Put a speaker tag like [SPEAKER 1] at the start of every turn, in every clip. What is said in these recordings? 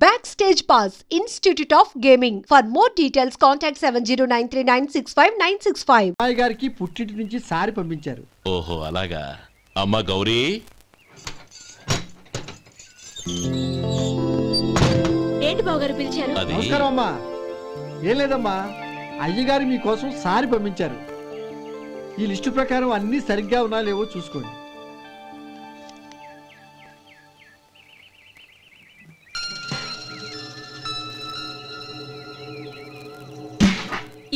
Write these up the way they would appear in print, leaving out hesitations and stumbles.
[SPEAKER 1] Backstage Pass, Institute of Gaming. For more details, contact 7093965965.
[SPEAKER 2] అమ్మాయి గారికి పుట్టింటి నుంచి సారి పంపించారు.
[SPEAKER 3] ఓహో అలాగా. అమ్మ గౌరీ,
[SPEAKER 4] ఏంటి బావగారు పిలిచారు?
[SPEAKER 2] నమస్కారం అమ్మా. ఏం లేదమ్మా, అయ్యగారు మీకోసం సారి పంపించారు. ఈ లిస్టు ప్రకారం అన్ని సరిగ్గా ఉన్నా లేవో చూసుకోండి.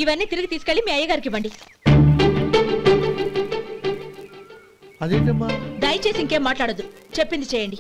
[SPEAKER 4] ఇవన్నీ తిరిగి తీసుకెళ్లి మీ అయ్యగారికి ఇవ్వండి.
[SPEAKER 2] అదేంటమ్మా?
[SPEAKER 4] దయచేసి ఇంకేం మాట్లాడొద్దు, చెప్పింది చేయండి.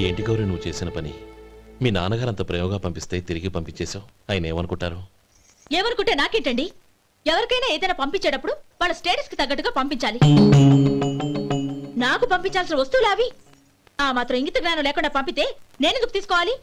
[SPEAKER 3] ఏంటి గౌరీ నువ్వు చేసిన పని? మీ నాన్నగారు అంత ప్రేమగా పంపిస్తే తిరిగి పంపించేశావు. ఆయన ఏమనుకుంటారు?
[SPEAKER 4] ఏమనుకుంటే నాకేంటండి? ఎవరికైనా ఏదైనా పంపించేటప్పుడు వాళ్ళ స్టేటస్ కి తగ్గట్టుగా పంపించాలి. నాకు పంపించాల్సిన వస్తువులు అవి. ఆ మాత్రం ఇంగిత జ్ఞానం లేకుండా పంపితే నేనెందుకు తీసుకోవాలి?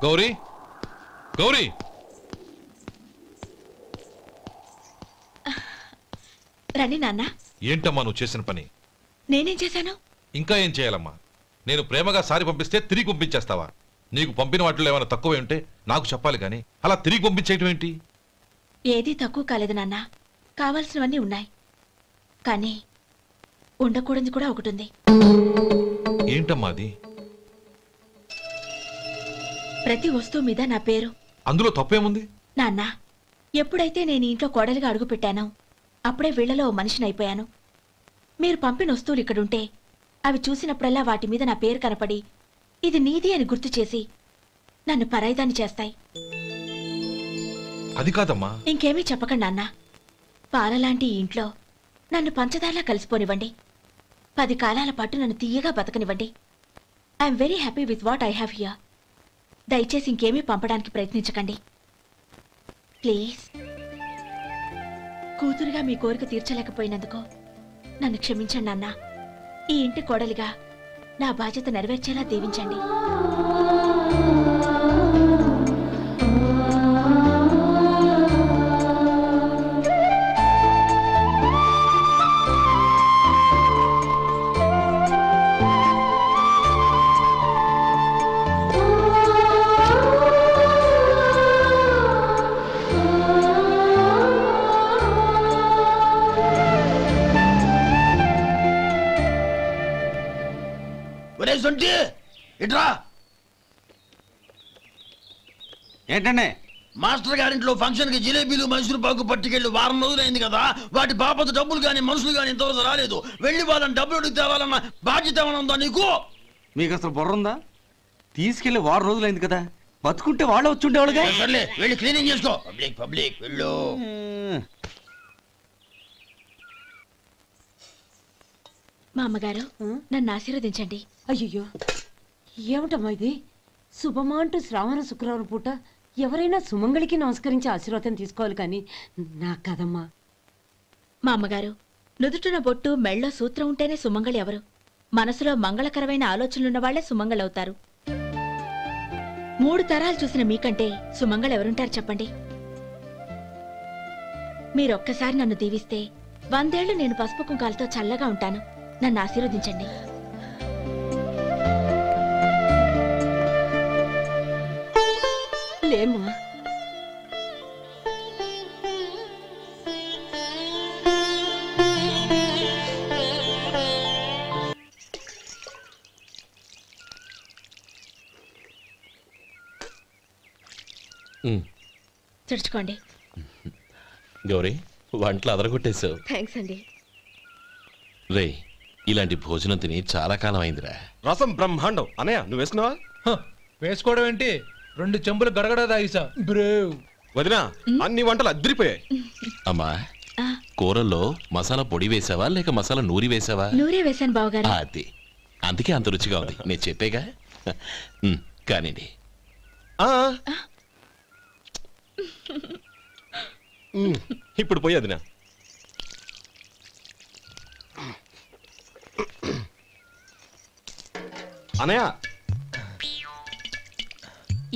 [SPEAKER 5] గౌరీ, గౌరీ,
[SPEAKER 4] రండి నాన్న.
[SPEAKER 5] ఏంటమ్మా నువ్వు చేసిన పని?
[SPEAKER 4] నేనేం చేశాను?
[SPEAKER 5] ఇంకా ఏం చేయాలమ్మా? నేను ప్రేమగా సారి పంపిస్తే తిరిగి పంపించేస్తావా? నీకు పంపిన వాటిలో ఏమైనా తక్కువ ఉంటే నాకు చెప్పాలి కానీ అలా తిరిగి పంపించేయటం ఏంటి?
[SPEAKER 4] ఏదీ తక్కువ కాలేదు నాన్న, కావాల్సినవన్నీ ఉన్నాయి. కానీ ఉండకూడదు కూడా ఒకటి ఉంది.
[SPEAKER 5] ఏంటమ్మా అది?
[SPEAKER 4] ప్రతి వస్తువు మీద నా పేరు.
[SPEAKER 5] అందులో తప్పేముంది?
[SPEAKER 4] నాన్న, ఎప్పుడైతే నేను ఇంట్లో కోడలిగా అడుగు పెట్టానో అప్పుడే వీళ్లలో మనిషిని అయిపోయాను. మీరు పంపిన వస్తువులు ఇక్కడుంటే అవి చూసినప్పుడల్లా వాటి మీద నా పేరు కనపడి ఇది నీది అని గుర్తు చేసి నన్ను పరాయిదాన్ని చేస్తాయి.
[SPEAKER 5] అది కాదమ్మా.
[SPEAKER 4] ఇంకేమీ చెప్పకండి నాన్న. పాలలాంటి ఈ ఇంట్లో నన్ను పంచదారలా కలిసిపోనివ్వండి. 10 కాలాల పాటు నన్ను తీయగా బతకనివ్వండి. I'm very happy with what I have here. దయచేసి ఇంకేమీ పంపడానికి ప్రయత్నించకండి ప్లీజ్. కూతురుగా మీ కోరిక తీర్చలేకపోయినందుకు నన్ను క్షమించండి నాన్న. ఈ ఇంటి కోడలిగా నా బాధ్యత నెరవేర్చేలా దీవించండి.
[SPEAKER 6] ఏంటండి?
[SPEAKER 7] మాస్టర్ గారింట్లో ఫంక్షన్ కి జిలేబీలు మైసూరు పాకు పట్టుకెళ్ళి వారం రోజులైంది కదా. వాటి బాపత డబ్బులు గాని మనుషులు గాని ఇంతవరకు రాలేదు. వెళ్ళి వాళ్ళని డబ్బులు అడిగి తేవాలన్న బాధ్యత ఏమైనా ఉందా నీకు?
[SPEAKER 6] మీకు అసలు బుర్ర ఉందా? తీసుకెళ్లి వారం రోజులైంది కదా, బతుకుంటే వాళ్ళు వచ్చి ఉండేవాళ్ళుగా.
[SPEAKER 7] సర్లే వెళ్ళి క్లీనింగ్ చేసుకో. పబ్లిక్ పబ్లిక్ వెళ్ళు.
[SPEAKER 4] మా అమ్మగారు నన్ను ఆశీర్వదించండి.
[SPEAKER 8] అయ్యో, ఏమిటమ్మా ఇది? శుభమా అంటూ శ్రావణ శుక్రవారం పూట ఎవరైనా సుమంగళికి నమస్కరించి ఆశీర్వాదం తీసుకోవాలి కానీ నా కదమ్మా.
[SPEAKER 4] మా అమ్మగారు, నుదుటిన బొట్టు మెళ్ళో సూత్రం ఉంటేనే సుమంగళి ఎవరు? మనసులో మంగళకరమైన ఆలోచనలున్న వాళ్లే సుమంగళవుతారు. 3 తరాలు చూసిన మీకంటే సుమంగళ ఎవరుంటారు చెప్పండి? మీరొక్కసారి నన్ను దీవిస్తే 100 ఏళ్లు నేను పసుపు కుంకాలతో చల్లగా ఉంటాను. నన్ను ఆశీర్వదించండి.
[SPEAKER 8] లేమ్మా,
[SPEAKER 4] తుడుచుకోండి.
[SPEAKER 3] గౌరీ వంటలు అదరగొట్టేశావు.
[SPEAKER 4] థ్యాంక్స్ అండి.
[SPEAKER 3] రే ఇలాంటి భోజనం తిని చాలా కాలం అయిందిరా.
[SPEAKER 9] రసం బ్రహ్మాండం. అనయ్య నువ్వు వేసుకున్నావా?
[SPEAKER 10] వేసుకోవడం ఏంటి, 2 చెంబులు గడగడ తాగిసా. బ్రేవ్
[SPEAKER 9] వదినా అన్ని వంటలు అద్దరిపోయాయి.
[SPEAKER 3] అమ్మా కూరల్లో మసాలా పొడి వేసావా లేక మసాలా నూరి వేసావా?
[SPEAKER 4] నూరే వేశాను బావగారు.
[SPEAKER 3] అది అందుకే అంత రుచిగా ఉంది. నేను చెప్పేగా. కానివ్వండి.
[SPEAKER 9] ఇప్పుడు పోయి వదినా. అనయ్య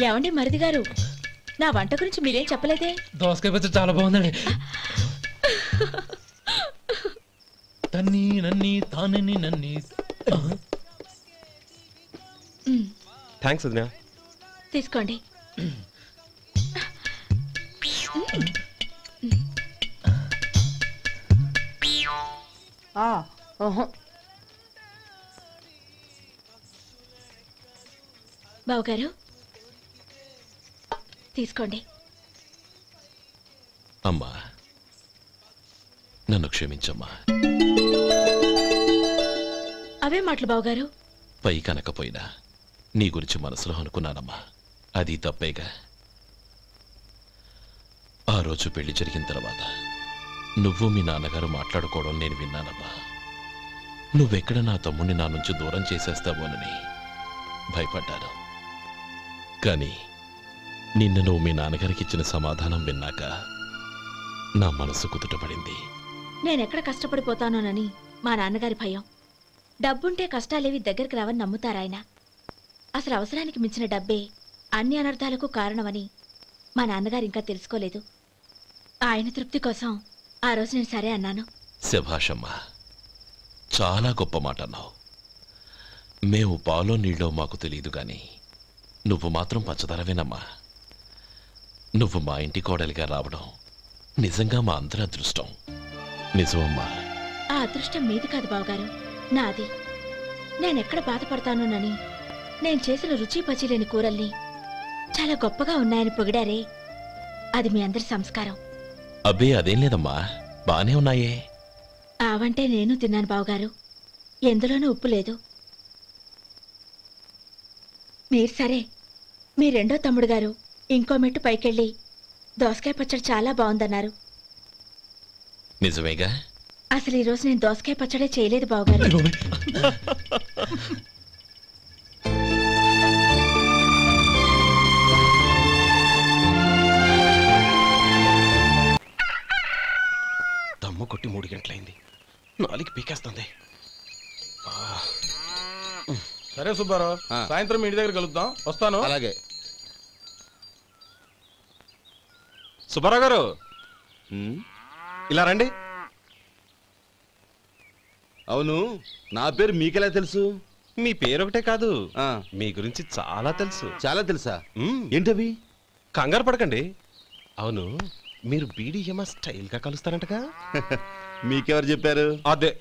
[SPEAKER 4] ఏమండి మరిది గారు, నా వంట గురించి మీరేం చెప్పలేదే?
[SPEAKER 10] దోసకాయ పచ్చడి చాలా బాగుందండి. తన్ని నన్ని తానని నన్ని.
[SPEAKER 9] థ్యాంక్స్ వదినా.
[SPEAKER 4] తీసుకోండి. బావగారు తీసుకోండి.
[SPEAKER 3] అమ్మా నన్ను క్షమించమ్మా.
[SPEAKER 4] అవే మాటలు బావగారు.
[SPEAKER 3] పై కనకపోయినా నీ గురించి మనసులో అనుకున్నానమ్మా. అది తప్పేగా. ఆ రోజు పెళ్లి జరిగిన తర్వాత నువ్వు మీ నాన్నగారు మాట్లాడుకోవడం నేను విన్నానమ్మా. నువ్వెక్కడ నా తమ్ముడిని నా నుంచి దూరం చేసేస్తావోనని భయపడ్డాను. కానీ నిన్న నువ్వు మీ నాన్నగారికి ఇచ్చిన సమాధానం విన్నాక నా మనసు కుదుటపడింది.
[SPEAKER 4] నేనెక్కడ కష్టపడిపోతానోనని మా నాన్నగారి భయం. డబ్బుంటే కష్టాలేవి దగ్గరికి రావని నమ్ముతారాయన. అసలు అవసరానికి మించిన డబ్బే అన్ని అనర్థాలకు కారణమని మా నాన్నగారు ఇంకా తెలుసుకోలేదు. ఆయన తృప్తి కోసం ఆ రోజు నేను సరే అన్నాను.
[SPEAKER 3] శభాషమ్మా, చాలా గొప్ప మాట అన్నావు. మేము పాలో నీళ్ళో మాకు తెలియదు గాని నువ్వు మాత్రం పచ్చదరవేనమ్మా. నువ్వు మా ఇంటి కోడలిగా రావడం నిజంగా మా అందరి అదృష్టం. నిజమమ్మా.
[SPEAKER 4] ఆ అదృష్టం మీది కాదు బావగారు, నాది. నేనెక్కడ బాధపడతానోనని నేను చేసిన రుచి పచిలేని కూరల్ని చాలా గొప్పగా ఉన్నాయని పొగిడారే, అది మీ అందరి సంస్కారం.
[SPEAKER 3] అబ్బే అదేం లేదమ్మా, బానే ఉన్నాయే.
[SPEAKER 4] ఆవంటే నేను తిన్నాను బావగారు, ఎందులోనూ ఉప్పు లేదు. మీరు సరే, మీ రెండో తమ్ముడు గారు ఇంకో మెట్టు పైకెళ్ళి దోసకాయ పచ్చడి చాలా బాగుందన్నారు.
[SPEAKER 3] నిజమేగా?
[SPEAKER 4] అసలు ఈరోజు నేను దోసకాయ పచ్చడే చేయలేదు బావగారు.
[SPEAKER 9] దమ్ము కొట్టి 3 గంటలైంది. 4కి పీకేస్తుంది.
[SPEAKER 11] సరే సుబ్బారావు, సాయంత్రం ఇంటి దగ్గర కలుద్దాం. వస్తాను.
[SPEAKER 9] అలాగే. సుబ్బారావు గారు ఇలా రండి.
[SPEAKER 12] అవును, నా పేరు మీకెలా తెలుసు?
[SPEAKER 9] మీ పేరు ఒకటే కాదు, మీ గురించి చాలా తెలుసు.
[SPEAKER 12] చాలా తెలుసా? ఏంటవి?
[SPEAKER 9] కంగారు పడకండి. అవును, మీరు బీడీఎం స్టైల్ గా కలుస్తారంటగా?
[SPEAKER 12] మీకెవరు చెప్పారు?
[SPEAKER 9] అదే,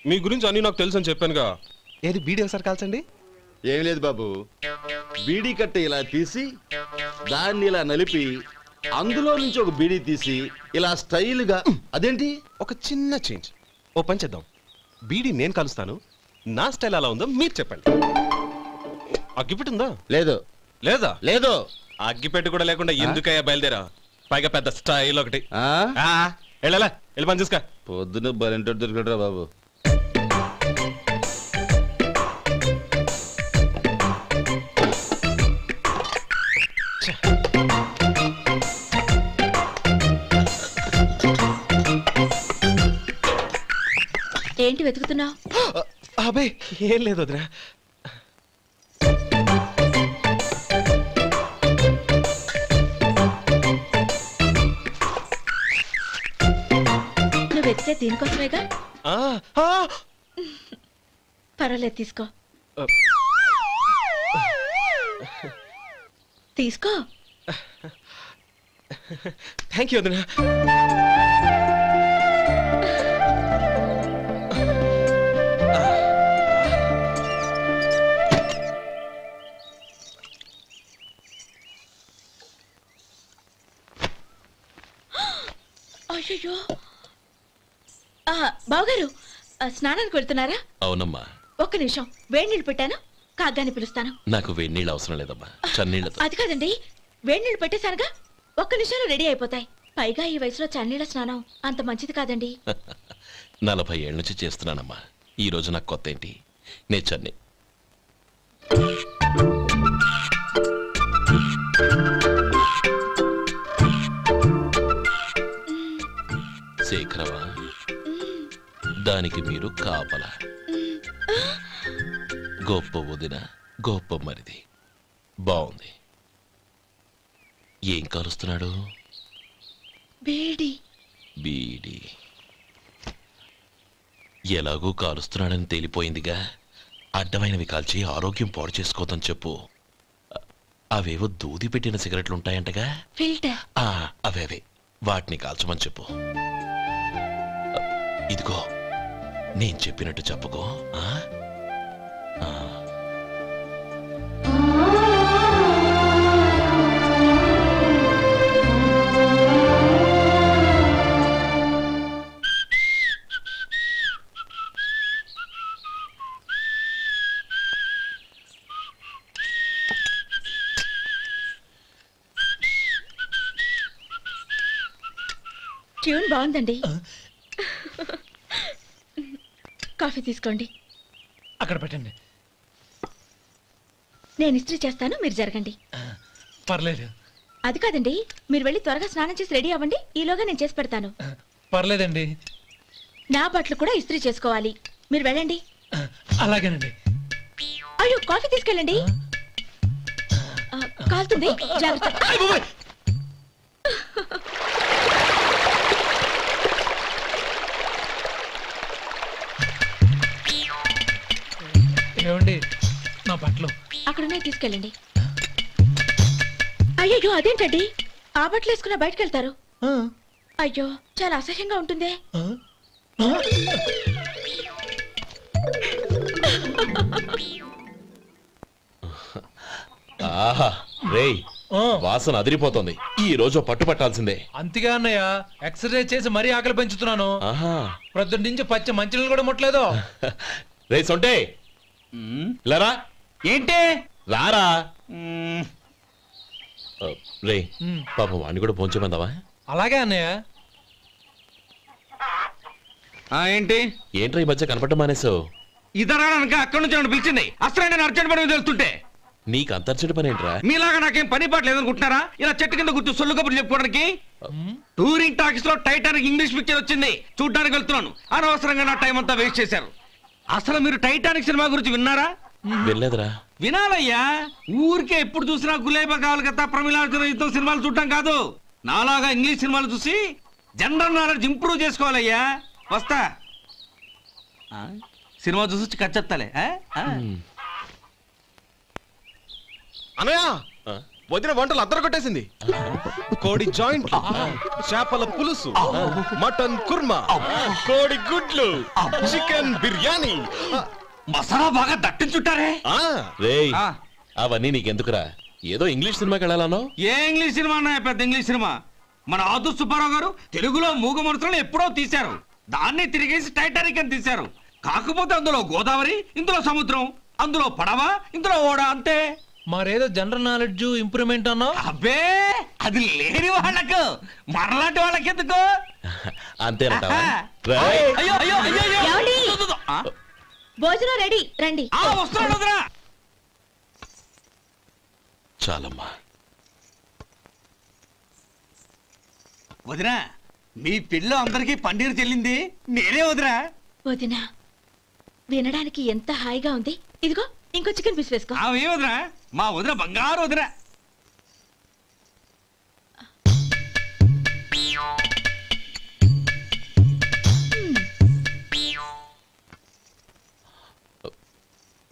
[SPEAKER 9] మీ గురించి అన్ని నాకు తెలుసు అని చెప్పానుగా. ఏది బీడీ ఒకసారి కాల్చండి.
[SPEAKER 12] ఏం లేదు బాబు, బీడీ కట్ట ఇలా తీసి దాన్ని ఇలా నలిపి అందులో నుంచి ఒక బీడీ తీసి ఇలా స్టైల్గా. అదేంటి?
[SPEAKER 9] ఒక చిన్న చేంజ్. ఓ పని చేద్దాం, బీడీ నేను కలుస్తాను, నా స్టైల్ అలా ఉందో మీరు చెప్పండి. అగ్గిపెట్టి ఉందా?
[SPEAKER 12] లేదు.
[SPEAKER 9] లేదా?
[SPEAKER 12] లేదు.
[SPEAKER 9] అగ్గిపెట్టి కూడా లేకుండా ఎందుకయ్యా బయలుదేరా? పైగా పెద్ద స్టైల్ ఒకటి. వెళ్ళాలా, వెళ్ళి పని చూసుకో.
[SPEAKER 12] పొద్దున బలింటోడు దొరికడరా బాబు.
[SPEAKER 4] ఏంటి వెతుకుతున్నావు?
[SPEAKER 9] అబే ఏం లేదు వదినా.
[SPEAKER 4] నువ్వు వెతికే దీనికోసమేగా. పర్వాలేదు, తీసుకో. తీసుకో.
[SPEAKER 9] థ్యాంక్ యూ వదినా.
[SPEAKER 4] అయ్యో బావగారు స్నానానికి వెళ్తున్నారా?
[SPEAKER 3] అవునమ్మా.
[SPEAKER 4] ఒక్క నిమిషం, వేడి నీళ్ళు పెట్టాను, కాగ్గాని పిలుస్తాను.
[SPEAKER 3] నాకు వేడి నీళ్ళు అవసరం లేదమ్మా, చన్నీళ్ళతో.
[SPEAKER 4] అది కాదండి, వేడి నీళ్ళు పెట్టేశానుగా, ఒక్క నిమిషంలో రెడీ అయిపోతాయి. పైగా ఈ వయసులో చన్నీళ్ళ స్నానం అంత మంచిది కాదండి.
[SPEAKER 3] 40 ఏళ్ళ నుంచి చేస్తున్నానమ్మా. ఈ రోజు నాకు కొత్త ఏంటి? నే చన్నీ. శేఖరవా, దానికి మీరు కాపలా. గొప్ప వదిన, గొప్ప మరిది. బాగుంది. ఏం కాలుస్తున్నాడు?
[SPEAKER 4] బీడి.
[SPEAKER 3] బీడి ఎలాగూ కాలుస్తున్నాడని తేలిపోయిందిగా. అడ్డమైనవి కాల్చి ఆరోగ్యం పాడు చేసుకోదని చెప్పు. అవేవో దూది పెట్టిన సిగరెట్లుంటాయంటగా,
[SPEAKER 4] ఫిల్టర్.
[SPEAKER 3] అవే వాటిని కాల్చమని చెప్పు. ఇదిగో నేను చెప్పినట్టు చెప్పుకో.
[SPEAKER 4] ట్యూన్ బాగుందండి. కాఫీ తీసుకోండి.
[SPEAKER 10] అక్కడ పెట్టండి.
[SPEAKER 4] నేను ఇస్త్రీ చేస్తాను, మీరు జరగండి.
[SPEAKER 10] పర్లేదు.
[SPEAKER 4] అది కాదండి, మీరు వెళ్ళి త్వరగా స్నానం చేసి రెడీ అవ్వండి, ఈలోగా నేను చేసి పెడతాను.
[SPEAKER 10] పర్లేదండి.
[SPEAKER 4] నా బట్టలు కూడా ఇస్త్రీ చేసుకోవాలి, మీరు వెళ్ళండి.
[SPEAKER 10] అలాగేనండి.
[SPEAKER 4] అయ్యో, కాఫీ తీసుకెళ్ళండి. కాలుతుంది, జాగ్రత్త.
[SPEAKER 10] ఏమండి, నా బట్టలు
[SPEAKER 4] అక్కడున్నాయి, తీసుకెళ్ళండి. అయ్యో, అదేంటండి, ఆ బట్టలు వేసుకున్న బయటకు వెళ్తారు? అయ్యో, చాలా అసహ్యంగా ఉంటుందే.
[SPEAKER 3] ఆహా రేయ్, వాసన అదిరిపోతుంది. ఈ రోజు పట్టుపట్టాల్సిందే.
[SPEAKER 10] అంతగా అన్నయ్య, ఎక్సర్సైజ్ చేసి మరీ ఆకలి పెంచుతున్నాను. ప్రొద్దున నుంచి పచ్చ మంచినీళ్ళు కూడా ముట్టలేదు.
[SPEAKER 3] రే సొంటే, లరా.
[SPEAKER 6] ఏంటి?
[SPEAKER 3] రారా. రే పాపం వాడిని కూడా పోంచమందావా?
[SPEAKER 10] అలాగే అన్నయ్య.
[SPEAKER 6] ఏంటి
[SPEAKER 3] ఏంట్రా ఈ మధ్య కనపడటం మానేసావు?
[SPEAKER 6] ఇద్దరా అక్కడి నుంచి నన్ను పిలిచింది. అసలు నేను అర్జెంట్ పని తెలుస్తుంటే
[SPEAKER 3] నీకు అంత అర్జెంట్ పని ఏంట్రా?
[SPEAKER 6] మీలాగా నాకేం పని పాట లేదనుకుంటున్నారా? ఇలా చెట్టు కింద కూర్చో సొల్లు కబుర్లు చెప్పుకోవడానికి. టూరింగ్ టాకీస్ లో టైటానిక్ ఇంగ్లీష్ పిక్చర్ వచ్చింది, చూడ్డానికి వెళ్తున్నాను. అనవసరంగా నా టైం అంతా వేస్ట్ చేశారు. అసలు మీరు టైటానిక్ సినిమా గురించి విన్నారా?
[SPEAKER 3] వెళ్ళలేదురా.
[SPEAKER 6] వినాలయ్యా. ఊరికే ఎప్పుడు చూసినా గులేబా కావాలి కదా, ప్రమిళార్జున యుద్ధం సినిమాలు చూడటం కాదు. నాలాగా ఇంగ్లీష్ సినిమాలు చూసి జనరల్ నాలెడ్జ్ ఇంప్రూవ్ చేసుకోవాలయ్యా. వస్తా. సినిమా చూసి కచ్చెత్తాలే.
[SPEAKER 9] అనయ్య, వదిన వంటలు అద్దరు కొట్టేసింది. కోడి జాయింట్, చేపల పులుసు, మటన్ కుర్మా, కోడి గుడ్లు, చికెన్ బిర్యానీ,
[SPEAKER 6] మసాలా బాగా దట్టించుంటారే.
[SPEAKER 3] రేయ్, అవన్నీ నీకెందుకురా? ఏదో ఇంగ్లీష్ సినిమాకి వెళ్ళాలనో?
[SPEAKER 6] ఏ ఇంగ్లీష్ సినిమా అన్నా? పెద్ద ఇంగ్లీష్ సినిమా. మన ఆదు సుబ్బారావు గారు తెలుగులో మూగ మనుషులను ఎప్పుడో తీశారు. దాన్ని తిరిగేసి టైటానిక్ అని తీశారు. కాకపోతే అందులో గోదావరి, ఇందులో సముద్రం, అందులో పడవ, ఇందులో ఓడ, అంతే.
[SPEAKER 10] మరేదో జనరల్ నాలెడ్జ్ ఇంప్రూవ్మెంట్ అన్నా?
[SPEAKER 6] అబ్బే, అది లేని వాళ్ళకు, మరలాంటి వాళ్ళకి ఎందుకు?
[SPEAKER 3] అంతేనంటావా?
[SPEAKER 4] భోజనం రెడీ, రండి.
[SPEAKER 6] వస్తున్నాడు.
[SPEAKER 3] చాలమ్మా.
[SPEAKER 6] వదినా, మీ పిల్ల అందరికీ పన్నీరు చెల్లింది నేనే వదినా.
[SPEAKER 4] వదినా, వినడానికి ఎంత హాయిగా ఉంది. ఇదిగో ఇంకో చికెన్ పీస్ వేసుకో.
[SPEAKER 6] ఏ వదినా, మా వదిన బంగారు వదినా.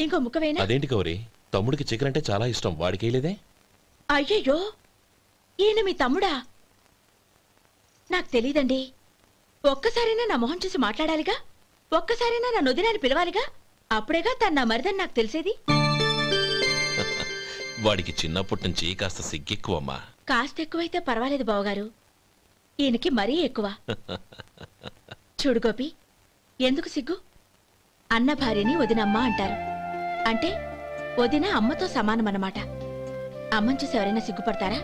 [SPEAKER 4] ఇంకో ముక్క వేయనా?
[SPEAKER 3] అదేంటి గౌరీ, తమ్ముడికి చికెన్ అంటే చాలా ఇష్టం, వాడికి లేదే?
[SPEAKER 4] అయ్యయ్యో, ఈయన మీ తమ్ముడా? నాకు తెలీదండి. ఒక్కసారైనా నా మొహం చూసి మాట్లాడాలిగా, ఒక్కసారైనా నా నొదినాన్ని పిలవాలిగా, అప్పుడేగా తను నా మరిదని నాకు తెలిసేది.
[SPEAKER 3] వాడికి చిన్నప్పటి నుంచి కాస్త సిగ్గెక్కువమ్మా.
[SPEAKER 4] కాస్త ఎక్కువైతే పర్వాలేదు బావగారు. ఈయనకి మరీ ఎక్కువ. చూడు గోపి, ఎందుకు సిగ్గు? అన్న భార్యని వదినమ్మ అంటారు. అంటే వదిన అమ్మతో సమానమన్నమాట. అమ్మని చూసి ఎవరైనా సిగ్గుపడతారా?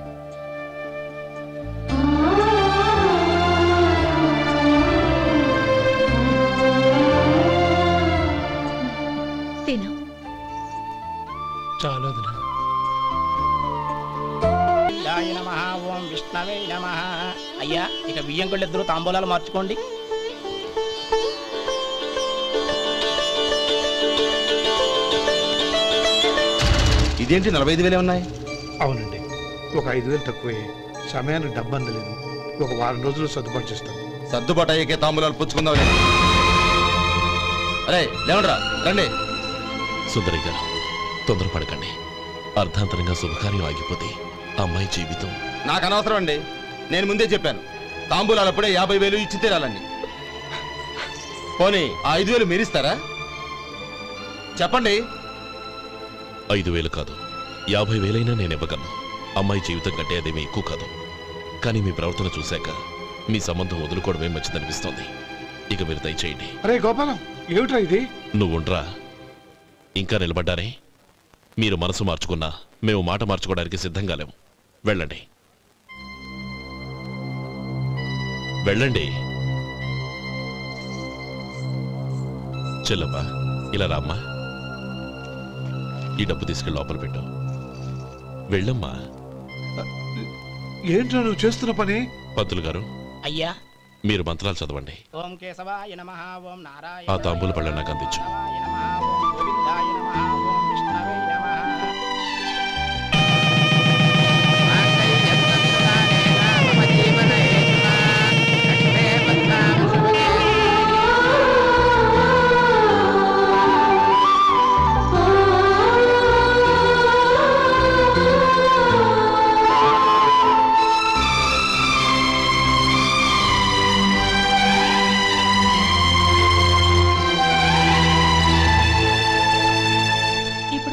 [SPEAKER 4] తిను.
[SPEAKER 10] చాలు వదినా.
[SPEAKER 13] ఓం విష్ణవే నమః. అయ్యా, ఇక బియ్యంకుళ్ళు ఇద్దరు తాంబూలాలు మార్చుకోండి.
[SPEAKER 12] ఇదేంటి 45,000 ఉన్నాయి?
[SPEAKER 14] అవునండి, ఒక 5,000 తక్కువే. సమయానికి డబ్బు అందలేదు. ఒక వారం రోజులు సర్దుబాటు చేస్తాం.
[SPEAKER 12] సర్దుబాటు అయ్యకే తాంబూలాలు పుచ్చుకుందాం. అరే లేవండ్రా, రండి.
[SPEAKER 3] సుందరి గారు, తొందరపడకండి. అర్ధాంతరంగా శుభకార్యం ఆగిపోతే అమ్మాయి జీవితం.
[SPEAKER 12] నాకు అనవసరం అండి, నేను ముందే చెప్పాను. తాంబూలాలు అప్పుడే 50,000 ఇచ్చి తీరాలండి. పోనీ ఆ 5,000 మీరిస్తారా? చెప్పండి.
[SPEAKER 3] 5,000 కాదు, 50,000 నేను ఇవ్వగలను. అమ్మాయి జీవితం కంటే అదేమీ ఎక్కువ కాదు. కానీ మీ ప్రవర్తన చూశాక మీ సంబంధం వదులుకోవడమే మంచిదనిపిస్తోంది. ఇక మీరు దయచేయండి.
[SPEAKER 14] అరే గోపాలం, ఏమిట్రా ఇది?
[SPEAKER 3] నువ్వుండ్రా. ఇంకా నిలబడ్డారే? మీరు మనసు మార్చుకున్నా మేము మాట మార్చుకోవడానికి సిద్ధంగా లేము. వెళ్ళండి, వెళ్ళండి. చెల్లమ్మా, ఇలా రామ్మా. ఈ డబ్బు తీసుకెళ్ళి లోపల పెట్టు. వెళ్ళమ్మా.
[SPEAKER 14] ఏంట్రా నువ్వు చేస్తున్న పని?
[SPEAKER 3] పంతులు గారు,
[SPEAKER 13] అయ్యా,
[SPEAKER 3] మీరు మంత్రాలు చదవండి.
[SPEAKER 13] ఓం కేశవాయ నమః. ఓం నారాయణ.
[SPEAKER 3] ఆ తాంబూల పళ్ళ నాకు అందించు.
[SPEAKER 13] గోవిందాయ నమః. ఓం విష్ణవే నమః.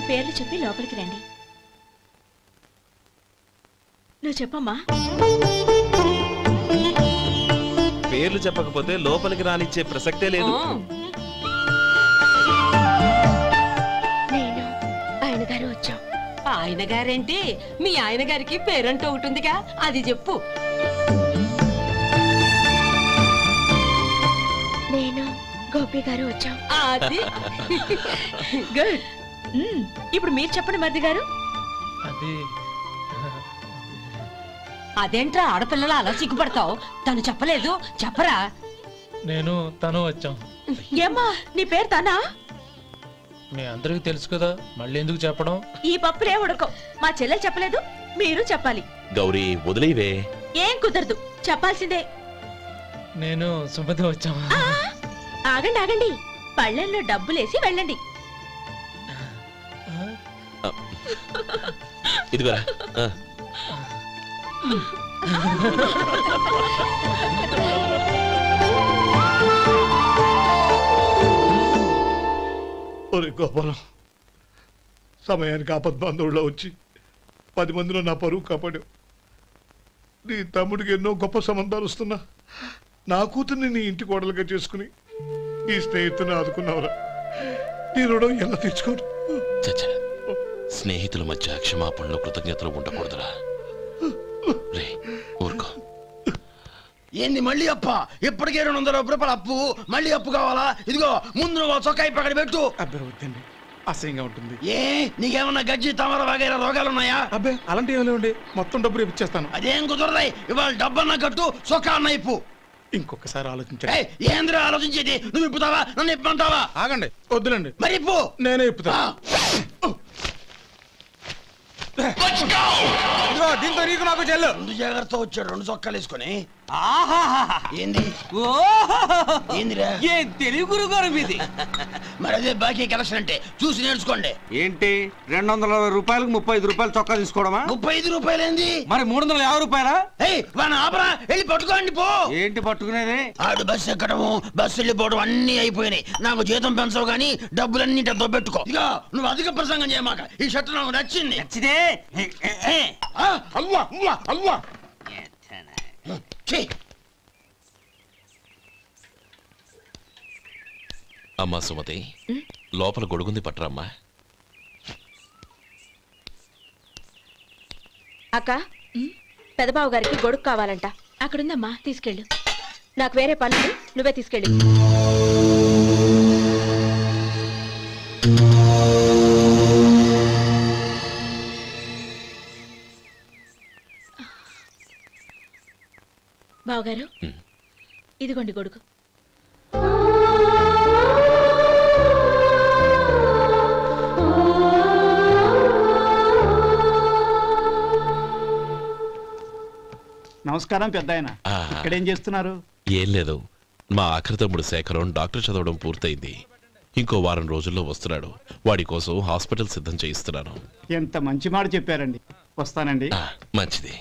[SPEAKER 4] పేర్లు చెప్పి లోపలికి రండి. నువ్వు చెప్పమ్మా.
[SPEAKER 9] పేర్లు చెప్పకపోతే లోపలికి రానిచ్చే ప్రసక్తే లేదు.
[SPEAKER 4] నేను ఆయన గారు వచ్చాం.
[SPEAKER 8] ఆయన గారేంటి? మీ ఆయన గారికి పేరంటూ ఒకటిగా, అది చెప్పు.
[SPEAKER 4] నేను గోపి గారు వచ్చాం.
[SPEAKER 8] అది
[SPEAKER 4] గుడ్. ఇప్పుడు మీరు చెప్పండి మరిది గారు.
[SPEAKER 8] అదేంట్రా ఆడపిల్లలు అలా సిగ్గుపడతావు? తను చెప్పలేదు, చెప్పరా?
[SPEAKER 10] నేను తను వచ్చాం.
[SPEAKER 4] ఏమ్మా, నీ పేరు తనా?
[SPEAKER 10] మీ అందరికి తెలుసు కదా, మళ్ళీ ఎందుకు చెప్పడం?
[SPEAKER 4] ఈ పప్పులే ఉడకం. మా చెల్లెలు చెప్పలేదు, మీరు చెప్పాలి.
[SPEAKER 3] గౌరీ, వదిలేవే.
[SPEAKER 4] ఏం కుదరదు, చెప్పాల్సిందే.
[SPEAKER 10] నేను సుమతి వచ్చాం.
[SPEAKER 4] ఆగండి ఆగండి, పళ్ళెంలో డబ్బులేసి వెళ్ళండి.
[SPEAKER 3] ఇదిగోరా.
[SPEAKER 14] ఒరే గోపాలం, సమయానికి ఆపద్బంధువుల్లో వచ్చి 10 మందిలో నా పరువు కాపాడావు. నీ తమ్ముడికి ఎన్నో గొప్ప సంబంధాలు వస్తున్నా నా కూతుర్ని నీ ఇంటి కోడలుగా చేసుకుని నీ స్నేహితుని ఆదుకున్నావురా. నీ రుణం ఎలా తీర్చుకోరు?
[SPEAKER 3] స్నేహితుల మధ్య క్షమాపణలు కృతజ్ఞతలు ఉండకూడదురా. రే ఊరుకో.
[SPEAKER 7] ఏంది మళ్ళీ అప్ప? ఇప్పటికే 200 రూపాయలు అప్పు, మళ్ళీ అప్పు కావాలా? ఇదిగో ముందు నువ్వు చొక్కాయి పక్కన పెట్టు.
[SPEAKER 11] అబ్బే వద్దండి, అసహ్యంగా ఉంటుంది.
[SPEAKER 7] ఏ నీకేమన్నా గజ్జి తమర వగైరా రోగాలు ఉన్నాయా?
[SPEAKER 11] అబ్బే అలాంటి ఏమైనా ఉండే, మొత్తం డబ్బు రేపు ఇచ్చేస్తాను.
[SPEAKER 7] అదేం కుదరదాయి. ఇవాళ డబ్బన్నా కట్టు, చొక్కా అన్న ఇప్పు.
[SPEAKER 11] ఇంకొకసారి ఆలోచించండి.
[SPEAKER 7] ఏంద్రా ఆలోచించేది? నువ్వు ఇప్పుతావా, నన్ను ఇప్పమంటావా?
[SPEAKER 11] ఆగండి, వద్దులండి.
[SPEAKER 7] మరి ఇప్పు.
[SPEAKER 11] నేనే ఇప్పుతా. దీంతో నీకు నాకు చెల్లు.
[SPEAKER 7] 2 జాగ్రత్త వచ్చాడు, 2 చొక్కాలు వేసుకొని. ఏంది ఏందిరా?
[SPEAKER 6] ఏ తెలుగు గురుగారు మీది?
[SPEAKER 7] మరి అదే బాకీ కలెక్షన్ అంటే, చూసి నేర్చుకోండి.
[SPEAKER 6] ఏంటి 220 రూపాయలకు 35 రూపాయలు చొక్కా తీసుకోవడమా?
[SPEAKER 7] 35 రూపాయలు ఏంది?
[SPEAKER 6] మరి 350 రూపాయలా?
[SPEAKER 7] వాడిని ఆపరా, వెళ్ళి పట్టుకోండి పో.
[SPEAKER 6] ఏంటి పట్టుకునేది?
[SPEAKER 7] ఆడు బస్సు ఎక్కడము, బస్సు వెళ్ళిపోవడం అన్ని అయిపోయినాయి. నాకు జీతం పెంచవు గానీ డబ్బులన్నీ దొబ్బెట్టుకో. ఇక నువ్వు అధిక ప్రసంగం చేయమాక. ఈ షర్ట్ నాకు నచ్చింది.
[SPEAKER 6] నచ్చితే
[SPEAKER 7] అల్వా అల్వా అల్వా.
[SPEAKER 3] అమ్మా సుమతి, లోపల గొడుగుంది పట్టరమ్మా.
[SPEAKER 4] అక్క, పెదబాబు గారికి గొడుగు కావాలంట. అక్కడుందమ్మా, తీసుకెళ్ళు. నాకు వేరే పనులు, నువ్వే తీసుకెళ్ళు. బావగారు, ఇదిగోండి గొడుగు.
[SPEAKER 15] నమస్కారం పెద్దాయన. ఇక్కడేం చేస్తున్నారు?
[SPEAKER 3] ఏం లేదు, మా ఆఖరి తమ్ముడు శేఖరం డాక్టర్ చదవడం పూర్తయింది. ఇంకో వారం రోజుల్లో వస్తున్నాడు. వాడి కోసం హాస్పిటల్ సిద్ధం చేయిస్తున్నాను.
[SPEAKER 15] ఎంత మంచి మాట చెప్పారండి. వస్తానండి.
[SPEAKER 3] మంచిది.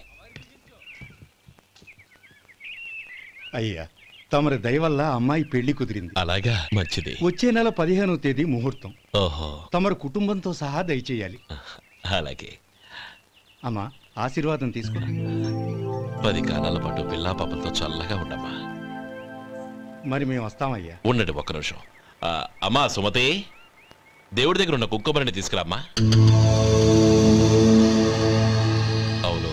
[SPEAKER 16] అయ్యా, తమరి దయ వల్ల అమ్మాయి పెళ్లి కుదిరింది.
[SPEAKER 3] అలాగా, మంచిది.
[SPEAKER 16] వచ్చే నెల 15వ తేదీ ముహూర్తం.
[SPEAKER 3] ఓహో.
[SPEAKER 16] తమరు కుటుంబంతో సహా దయచేయాలి.
[SPEAKER 3] అలాగే.
[SPEAKER 16] అమ్మా, ఆశీర్వాదం తీసుకో.
[SPEAKER 3] 10 కాలాల పాటు పిల్లా పాపలతో చల్లగా ఉండమ్మా.
[SPEAKER 16] మరి మేము వస్తామయ్యా.
[SPEAKER 3] ఉండండి ఒక్క నిమిషం. అమ్మా సుమతి, దేవుడి దగ్గర ఉన్న కుక్కమరిని తీసుకురామ్మా. అవును,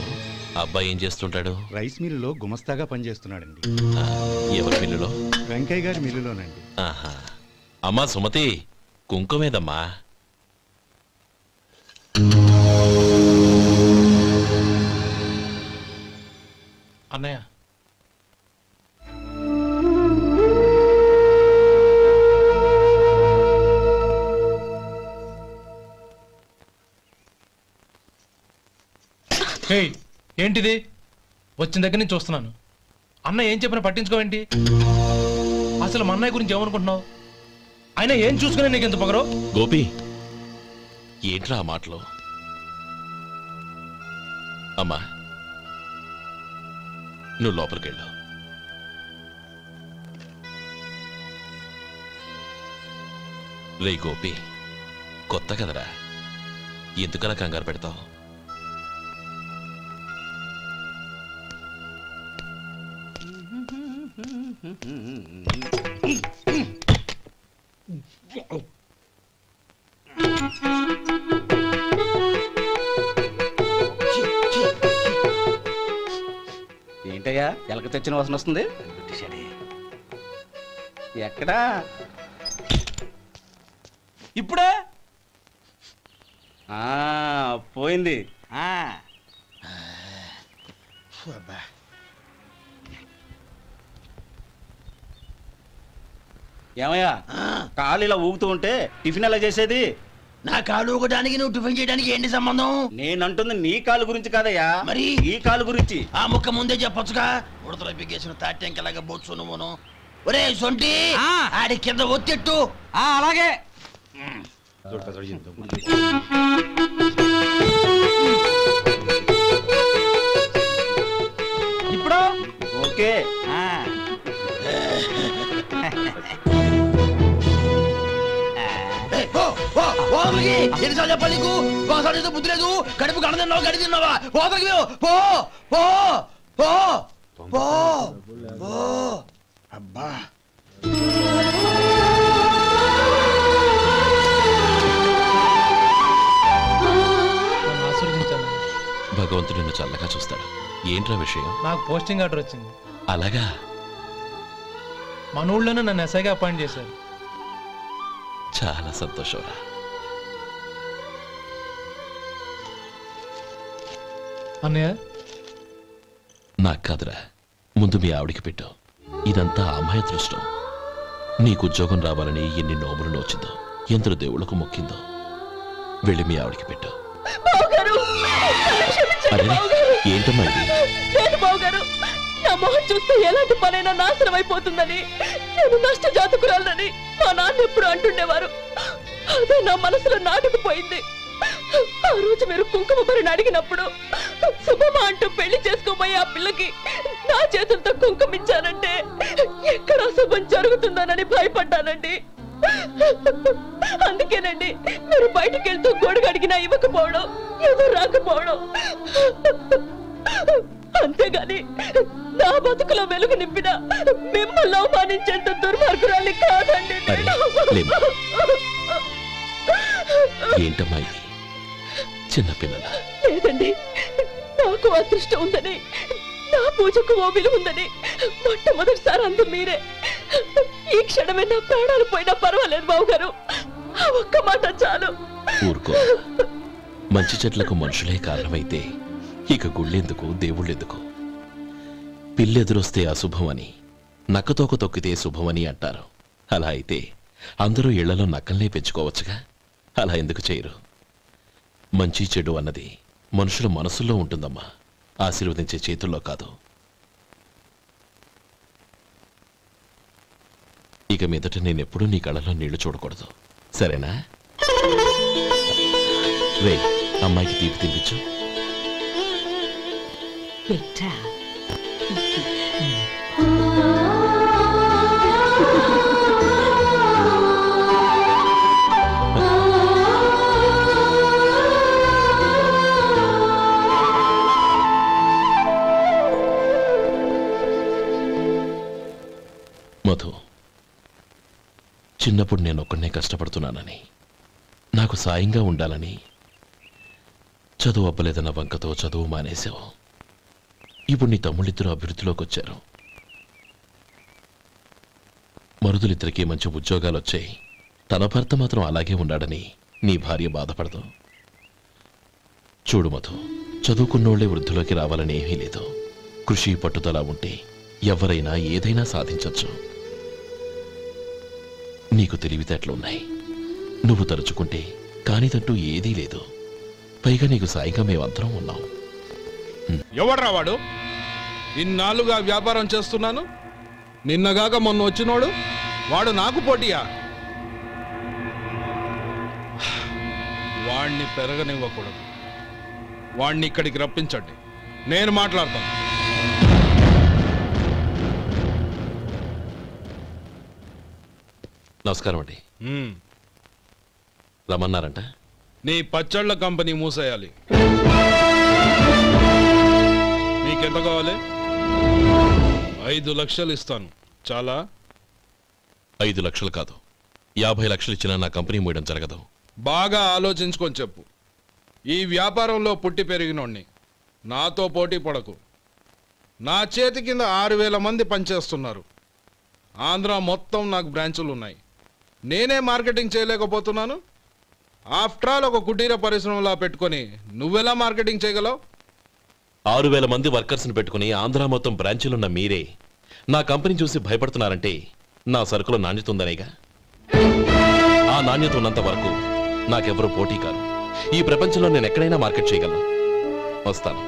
[SPEAKER 3] అబ్బాయి ఏం చేస్తుంటాడు?
[SPEAKER 16] రైస్ మిల్లులో గుమస్తాగా పనిచేస్తున్నాడండి.
[SPEAKER 3] ఎవరి మిల్లులో?
[SPEAKER 16] వెంకయ్య గారి మిల్లులోనండి.
[SPEAKER 3] ఆహా. అమ్మా సుమతి, కుంకుమేదమ్మా?
[SPEAKER 10] అన్నయ్య, ఏంటిది? వచ్చిన దగ్గర నుంచి చూస్తున్నాను. అన్న ఏం చెప్పినా పట్టించుకోవేంటి? అసలు మా అన్నయ్య గురించి ఏమనుకుంటున్నావు? ఆయన ఏం చూసుకునే నీకు ఎంత పొగరు?
[SPEAKER 3] గోపి, ఏంట్రా ఆ మాటలు? అమ్మా, నువ్వు లోపలికెళ్ళు. రే గోపి, కొత్త కదరా, ఎందుకలా కంగారు పెడతావు?
[SPEAKER 13] ఏంటయ్యా ఎలక తెచ్చిన వాసన వస్తుంది? ఎక్కడా? ఇప్పుడే పోయింది. ఏమయ్యా, కాలు ఇలా ఊగుతూ ఉంటే టిఫిన్ ఎలా చేసేది?
[SPEAKER 7] నా కాలు ఊగడానికి నువ్వు టిఫిన్ చేయడానికి ఏంటి సంబంధం?
[SPEAKER 13] నేనంటుంది నీ కాలు గురించి కాదయ్యా,
[SPEAKER 7] మరి
[SPEAKER 13] ఈ కాలు గురించి.
[SPEAKER 7] ఆ ముక్క ముందే చెప్పొచ్చుగా. ఉడతలో పిగేసిన తాట్యంకలాగా బొచ్చు నువ్వును. ఒరే సొంటి, ఆడి కింద ఒత్తిట్టు.
[SPEAKER 6] అలాగే.
[SPEAKER 13] ఇప్పుడు ఓకే.
[SPEAKER 7] ఎన్నిసార్లు చెప్పాలి నీకు? ఒకసారి బుద్ధి లేదు. కడుపు గడ తిన్నావు, గడి తిన్నావా? పోతలకి పో పో పో పో పో. అబ్బా,
[SPEAKER 3] భగవంతుడు నిన్ను చల్లగా చూస్తాడు. ఏంట్రా విషయం?
[SPEAKER 10] నాకు పోస్టింగ్ ఆర్డర్ వచ్చింది.
[SPEAKER 3] అలాగా?
[SPEAKER 10] మన ఊళ్ళోనే నన్ను ఎస్ఐగా అపాయింట్ చేశారు.
[SPEAKER 3] చాలా సంతోషంరా.
[SPEAKER 10] అన్నయ్య,
[SPEAKER 3] నాకు కాదురా, ముందు మీ ఆవిడికి పెట్టు. ఇదంతా అమ్మాయి దృష్టం. నీకు ఉద్యోగం రావాలని ఎన్ని నోములు నోచిందో, ఎందరు దేవుళ్లకు మొక్కిందో. వెళ్ళి మీ ఆవిడికి పెట్టు. ఏంటమ్మా ఇది?
[SPEAKER 4] లేదు బావగారు, నా మొహం చూస్తే ఎలాంటి పనైనా నాశనం అయిపోతుందని, నేను నష్ట జాతకురాలని మా నాన్న ఎప్పుడు అంటుండేవారు. అదే నా మనసులో నాటుకుపోయింది. ఆ రోజు మీరు కుంకుమ భరిని అడిగినప్పుడు శుభమా అంటూ పెళ్లి చేసుకోబోయే ఆ పిల్లకి నా చేతులతో కుంకుమ ఇచ్చానంటే ఎక్కడ శుభం జరుగుతుందోనని భయపడ్డానండి. అందుకేనండి మీరు బయటికి వెళ్తూ గొడుగు అడిగినా ఇవ్వకపోవడం, ఏదో రాకపోవడం.
[SPEAKER 17] అంతేగాని నా బతుకులో వెలుగు నింపిన మిమ్మల్ని అవమానించేంత దుర్మార్గురాలి కాదండి.
[SPEAKER 3] ఏంటమ్మా ఇది? చిన్నపిల్లల
[SPEAKER 17] లేదండి, నాకు అదృష్టం ఉందని, నా పూజకు ఓ విలువ ఉందని మొట్టమొదటిసారి అందు మీరే. ఈ క్షణమే నా ప్రాణాలు పోయినా పర్వాలేదు బావగారు, ఆ ఒక్క మాట చాలు.
[SPEAKER 3] ఊరుకో. మంచి చెట్లకు మనుషులే కారణమైతే ఇక గుళ్ళెందుకు, దేవుళ్ళెందుకు? పిల్లెదురొస్తే అశుభం అని, నక్కతోక తొక్కితే శుభమని అంటారు. అలా అయితే అందరూ ఇళ్లలో నక్కల్నే పెంచుకోవచ్చుగా. అలా ఎందుకు చేయరు? మంచి చెడు అన్నది మనుషుల మనసుల్లో ఉంటుందమ్మా, ఆశీర్వదించే చేతుల్లో కాదు. ఇక మీదట నేనెప్పుడూ నీ కళ్ళలో నీళ్లు చూడకూడదు, సరేనా? రే, అమ్మాయికి తీపి తినిపించు. మధు, చిన్నప్పుడు నేను ఒక్కనే కష్టపడుతున్నానని, నాకు సాయంగా ఉండాలని చదువు అవ్వలేదన్న వంకతో చదువు మానేశావు. ఇప్పుడు నీ తమ్ముళ్ళిద్దరూ అభివృద్ధిలోకి వచ్చారు. మరుదులిద్దరికీ మంచి ఉద్యోగాలు వచ్చాయి. తన భర్త మాత్రం అలాగే ఉన్నాడని నీ భార్య బాధపడదు. చూడు మధు, చదువుకున్నోళ్లే వృద్ధిలోకి రావాలని ఏమీ లేదు. కృషి పట్టుదల ఉంటే ఎవరైనా ఏదైనా సాధించవచ్చు. నీకు తెలివితేటలున్నాయి. నువ్వు తలుచుకుంటే కానిదంటూ ఏదీ లేదు. పైగా నీకు సాయిగా మేమందరం ఉన్నాం.
[SPEAKER 11] ఎవడ్రా వాడు? ఇన్నాళ్ళుగా వ్యాపారం చేస్తున్నాను, నిన్నగాక మొన్న వచ్చినోడు వాడు నాకు పోటీయా? వాణ్ణి పెరగనివ్వకూడదు. వాణ్ణి ఇక్కడికి రప్పించండి, నేను మాట్లాడతాను.
[SPEAKER 3] నమస్కారం అండి. రమ్మన్నారంట?
[SPEAKER 11] నీ పచ్చళ్ళ కంపెనీ మూసేయాలి. నీకెంత కావాలి? 5 లక్షలు ఇస్తాను. చాలా?
[SPEAKER 3] 5 లక్షలు కాదు, 50 లక్షలు ఇచ్చినా నా కంపెనీ మూయడం జరగదు.
[SPEAKER 11] బాగా ఆలోచించుకొని చెప్పు. ఈ వ్యాపారంలో పుట్టి పెరిగినోడ్ని, నాతో పోటీ పడకు. నా చేతి కింద 6000 మంది పనిచేస్తున్నారు. ఆంధ్ర మొత్తం నాకు బ్రాంచులు ఉన్నాయి. నేనే మార్కెటింగ్ చేయలేకపోతున్నాను. ఆఫ్టర్ ఆల్ ఒక కుటీర పరిశ్రమలా పెట్టుకొని నువ్వెలా మార్కెటింగ్ చేయగలవు?
[SPEAKER 3] 6000 మంది వర్కర్స్ని పెట్టుకుని ఆంధ్ర మొత్తం బ్రాంచీలున్న మీరే నా కంపెనీ చూసి భయపడుతున్నారంటే నా సరుకుల నాణ్యత ఉందనేగా. ఆ నాణ్యత ఉన్నంత వరకు నాకెవరూ పోటీ కాదు. ఈ ప్రపంచంలో నేను ఎక్కడైనా మార్కెట్ చేయగలను. వస్తాను.